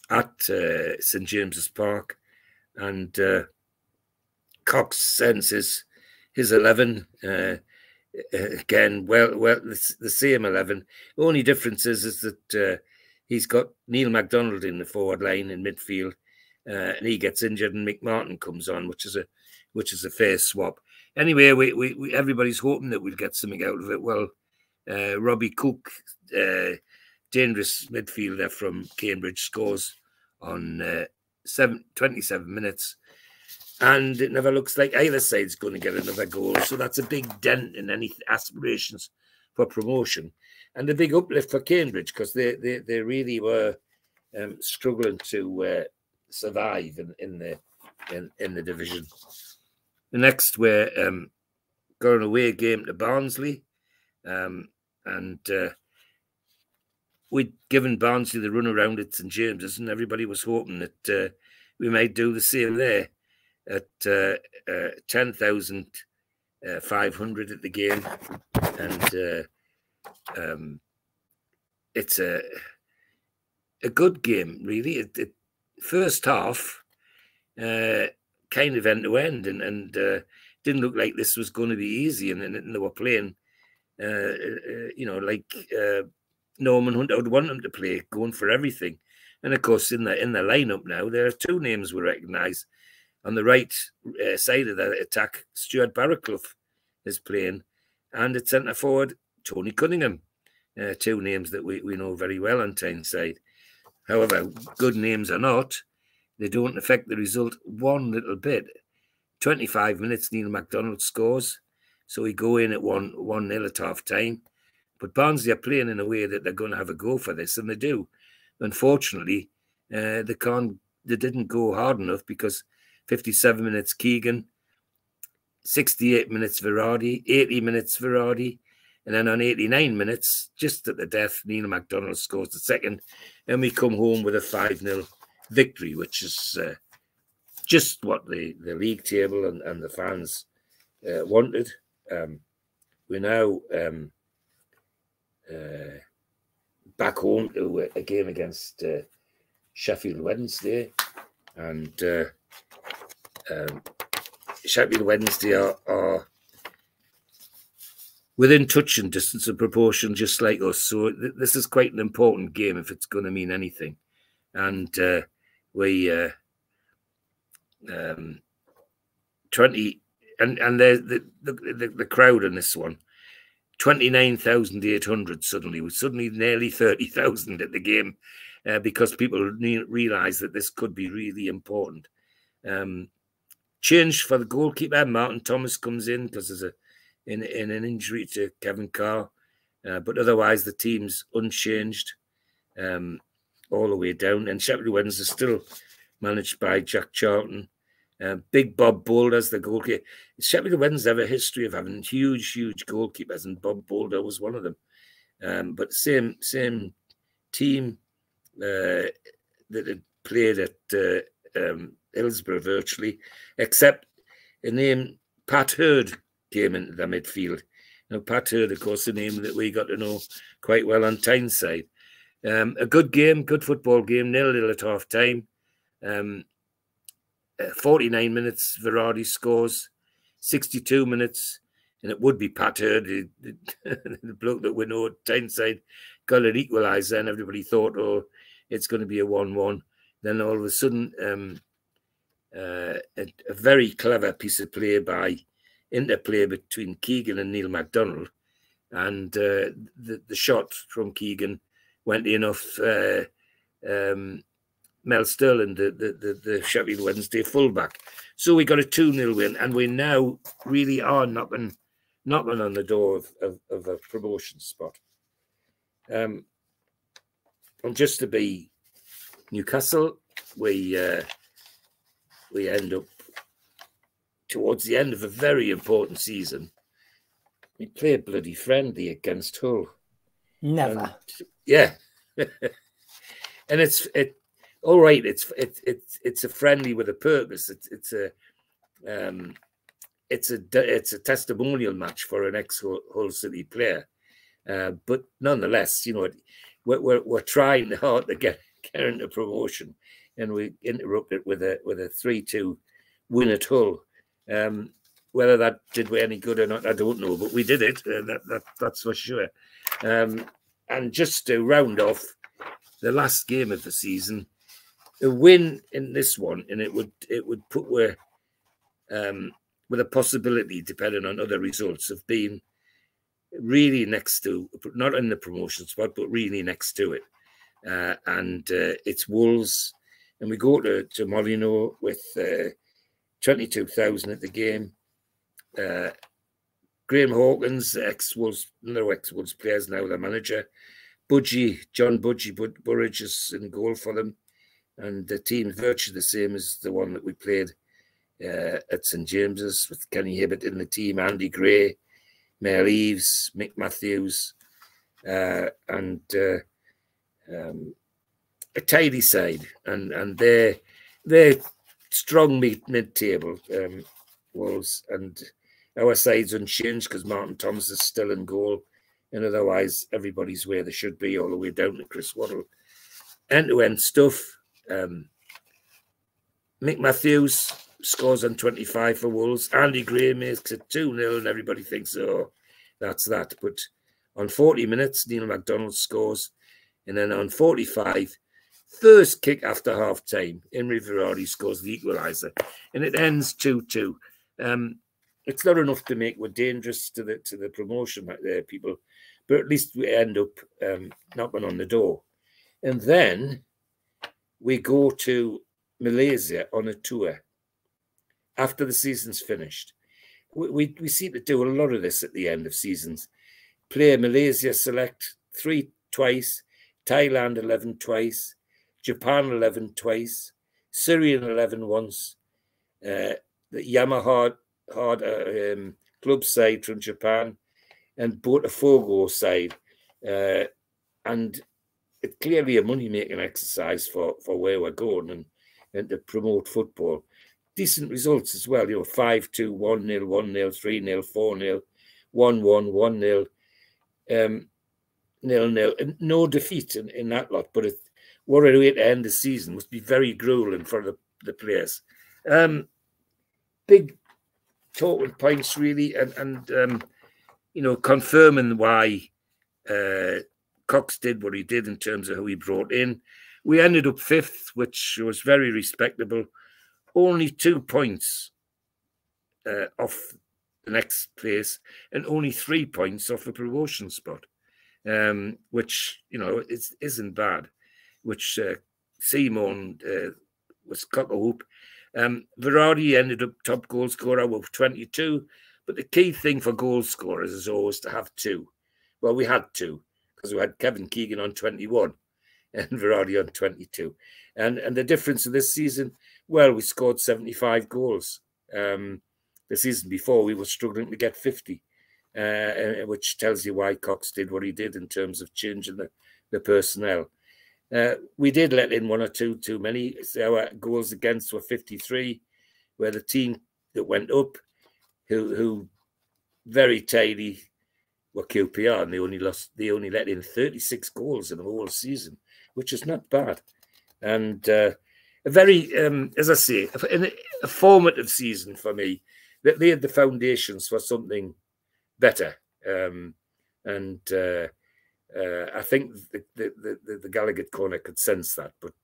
at St James's Park. And Cox sends his 11 again. Well, it's the same 11. The only difference is that he's got Neil MacDonald in the forward line in midfield, and he gets injured, and Mick Martin comes on, which is a fair swap. Anyway, we everybody's hoping that we'll get something out of it. Well, Robbie Cook, dangerous midfielder from Cambridge, scores on 27 minutes. And it never looks like either side's going to get another goal. So that's a big dent in any aspirations for promotion. And a big uplift for Cambridge, because they really were struggling to survive in the division. The next, we're got an away game to Barnsley. And we'd given Barnsley the run around at St James's, and everybody was hoping that we might do the same there at 10,500 at the game. And it's a good game, really. First half, kind of end to end, and didn't look like this was going to be easy. And they were playing, like Norman Hunter would want them to play, going for everything. And of course, in the lineup now, there are two names we recognise. On the right side of the attack, Stuart Barraclough is playing, and at centre forward, Tony Cunningham. Two names that we know very well on Tyne's side. However, good names or not, they don't affect the result one little bit. 25 minutes, Neil MacDonald scores, so we go in at 1-0 at half time. But Barnsley are playing in a way that they're going to have a go for this, and they do. unfortunately, they didn't go hard enough, because 57 minutes Keegan, 68 minutes Verratti, 80 minutes Verratti, and then on 89 minutes, just at the death, Neil MacDonald scores the second, and we come home with a 5-0 victory, which is just what the league table and the fans wanted. We're now back home to a game against Sheffield Wednesday, and Sheffield Wednesday are within touching distance of proportion, just like us. So this is quite an important game if it's going to mean anything. And we 20 and there's the crowd in this one, 29,800 suddenly nearly 30,000 at the game, because people realise that this could be really important. Change for the goalkeeper. Martin Thomas comes in because there's an injury to Kevin Carr, but otherwise the team's unchanged all the way down. And Sheffield Wednesday is still managed by Jack Charlton. Big Bob Boulder's the goalkeeper. Sheffield Wednesday have a history of having huge goalkeepers, and Bob Boulder was one of them. But same team that had played at Hillsborough virtually, except a name Pat Hurd came into the midfield. Now, Pat Hurd, of course, the name that we got to know quite well on Tyne's side. A good game, good football game, 0-0 at half time. 49 minutes, Verratti scores. 62 minutes, and it would be Pat Hurd, the bloke that we know at Tyneside, got an equaliser, and everybody thought, oh, it's going to be a 1-1. Then all of a sudden, a very clever piece of play interplay between Keegan and Neil MacDonald, and the shot from Keegan went in off Mel Sterling, the Sheffield Wednesday fullback. So we got a 2-0 win, and we now really are knocking on the door of a promotion spot. And just to be Newcastle, we end up towards the end of a very important season. We play bloody friendly against Hull. Never. And, yeah. And it's all right. It's a friendly with a purpose. It's a testimonial match for an ex-Hull City player, but nonetheless, you know, we're trying hard to get into promotion, and we interrupt it with a 3-2 win at Hull. Whether that did we any good or not, I don't know, but we did it. That's for sure. And just to round off the last game of the season, a win in this one, and it would put with a possibility, depending on other results, of being really next to, not in the promotion spot, but really next to it. And it's Wolves, and we go to Molyneux with 22,000 at the game. Graham Hawkins, another ex-Wolves players, now the manager. John Burridge is in goal for them. And the team's virtually the same as the one that we played at St James's, with Kenny Hibbert in the team, Andy Gray, Mel Eves, Mick Matthews, and a tidy side. And they're strong mid-table, Wolves, and our side's unchanged because Martin Thomas is still in goal, and otherwise everybody's where they should be, all the way down to Chris Waddle. End-to-end stuff. Mick Matthews scores on 25 for Wolves. Andy Gray makes it 2-0, and everybody thinks, oh, that's that. But on 40 minutes, Neil MacDonald scores, and then on 45, first kick after half-time, Imre Verratti scores the equaliser, and it ends 2-2. It's not enough to make we're dangerous to the promotion people, but at least we end up knocking on the door. And then we go to Malaysia on a tour after the season's finished. We seem to do a lot of this at the end of seasons. Play Malaysia Select twice, Thailand 11 twice, Japan 11 twice, Syrian 11 once, the Yamaha club side from Japan, and Botafogo side. And it's clearly a money-making exercise for where we're going and to promote football. Decent results as well, 5-2, 1-0, 1-0, 3-0, 4-0, 1-1, 1-0, 0-0. And no defeat in that lot, but what a way to end the season. Must be very grueling for the players. Big talking points, really, and confirming why Cox did what he did in terms of who he brought in. We ended up 5th, which was very respectable. Only 2 points off the next place, and only 3 points off the promotion spot, which isn't bad. Which Simon was cock-a-hoop. Verratti ended up top goal scorer with 22, but the key thing for goal scorers is always to have 2. Well, we had 2 because we had Kevin Keegan on 21 and Verratti on 22. And the difference in this season, well, we scored 75 goals. The season before, we were struggling to get 50, which tells you why Cox did what he did in terms of changing the personnel. We did let in 1 or 2 too many. Our goals against were 53, where the team that went up, who very tidy, were QPR, and they only let in 36 goals in the whole season, which is not bad. And a very, as I say, a formative season for me that laid the foundations for something better. I think the Gallagher corner could sense that, but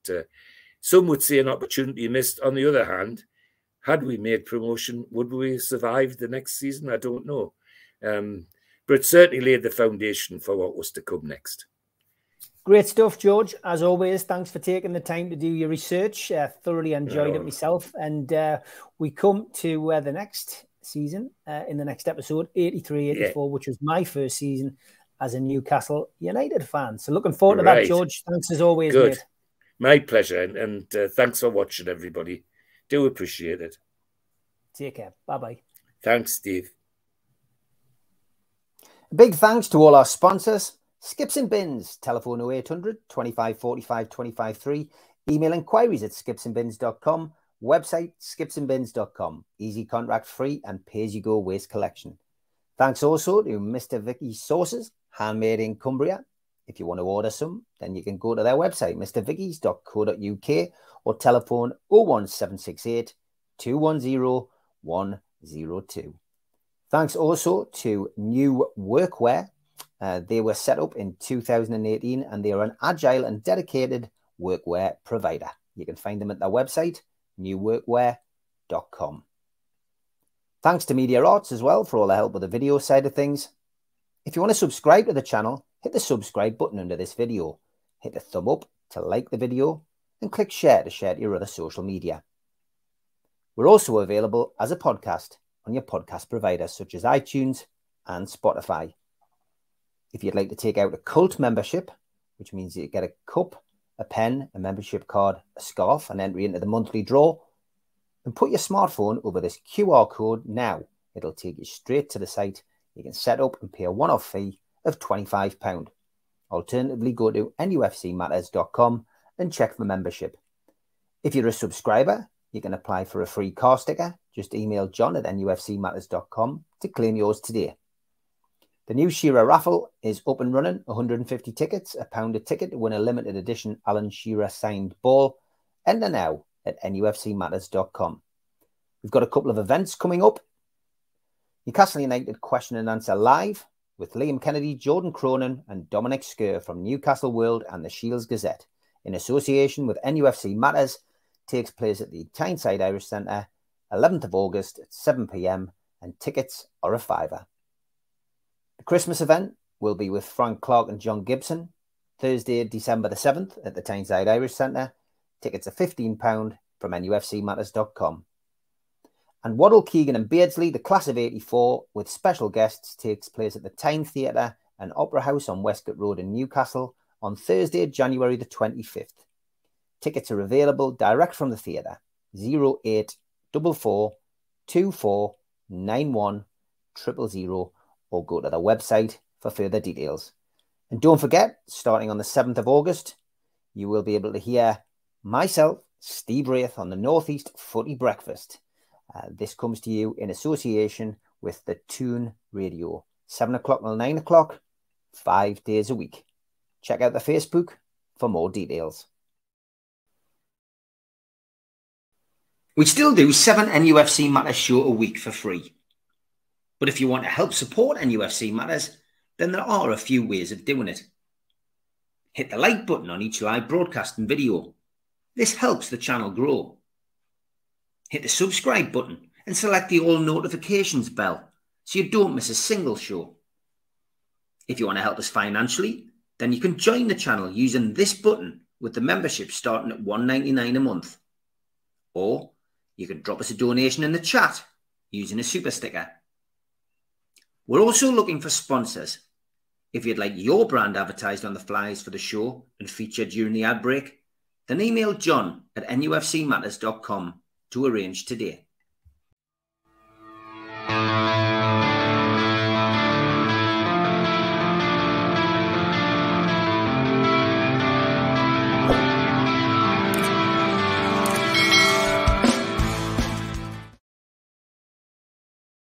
some would say an opportunity missed. On the other hand, had we made promotion, would we have survived the next season? I don't know. But it certainly laid the foundation for what was to come next. Great stuff, George. As always, thanks for taking the time to do your research. Thoroughly enjoyed it myself. And we come to the next season in the next episode, 83-84, which was my first season as a Newcastle United fan. So looking forward to that, George. Thanks as always, mate. My pleasure. And thanks for watching, everybody. Do appreciate it. Take care. Bye-bye. Thanks, Steve. Big thanks to all our sponsors. Skips and Bins, telephone 0800 25 45 25 3. Email inquiries at skipsandbins.com. Website skipsandbins.com. Easy contract free and pay-as-you-go waste collection. Thanks also to Mr. Vicky's Sauces, handmade in Cumbria. If you want to order some, then you can go to their website, mrvickies.co.uk, or telephone 01768 210 102. Thanks also to New Workwear. They were set up in 2018 and they are an agile and dedicated workwear provider. You can find them at their website, newworkwear.com. Thanks to Media Arts as well for all the help with the video side of things. If you want to subscribe to the channel, hit the subscribe button under this video. Hit the thumb up to like the video and click share to share to your other social media. We're also available as a podcast on your podcast providers such as iTunes and Spotify. If you'd like to take out a cult membership, which means you get a cup, a pen, a membership card, a scarf, and entry into the monthly draw, then put your smartphone over this QR code now. It'll take you straight to the site. You can set up and pay a one-off fee of £25. Alternatively, go to nufcmatters.com and check for membership. If you're a subscriber, you can apply for a free car sticker. Just email john@nufcmatters.com to claim yours today. The new Shearer raffle is up and running. 150 tickets, £1 a ticket to win a limited edition Alan Shearer signed ball. Enter now at nufcmatters.com. We've got a couple of events coming up. Newcastle United question and answer live with Liam Kennedy, Jordan Cronin and Dominic Skerr from Newcastle World and the Shields Gazette in association with NUFC Matters takes place at the Tyneside Irish Centre, 11th of August at 7 p.m. and tickets are a £5. The Christmas event will be with Frank Clark and John Gibson, Thursday, December the 7th at the Tyneside Irish Centre. Tickets are £15 from nufcmatters.com. And Waddle, Keegan and Beardsley, the class of 84, with special guests, takes place at the Tyne Theatre and Opera House on Westcott Road in Newcastle on Thursday, January the 25th. Tickets are available direct from the theatre, 0844 24 91 000, or go to the website for further details. And don't forget, starting on the 7th of August, you will be able to hear myself, Steve Wraith, on the North East Footy Breakfast. This comes to you in association with the Tyne Radio, 7 o'clock till 9 o'clock, 5 days a week. Check out the Facebook for more details. We still do 7 NUFC Matters show a week for free. But if you want to help support NUFC Matters, then there are a few ways of doing it. Hit the like button on each live broadcast and video. This helps the channel grow. Hit the subscribe button and select the all notifications bell so you don't miss a single show. If you want to help us financially, then you can join the channel using this button with the membership starting at $1.99 a month. Or you can drop us a donation in the chat using a super sticker. We're also looking for sponsors. If you'd like your brand advertised on the flyers for the show and featured during the ad break, then email John at nufcmatters.com to arrange today.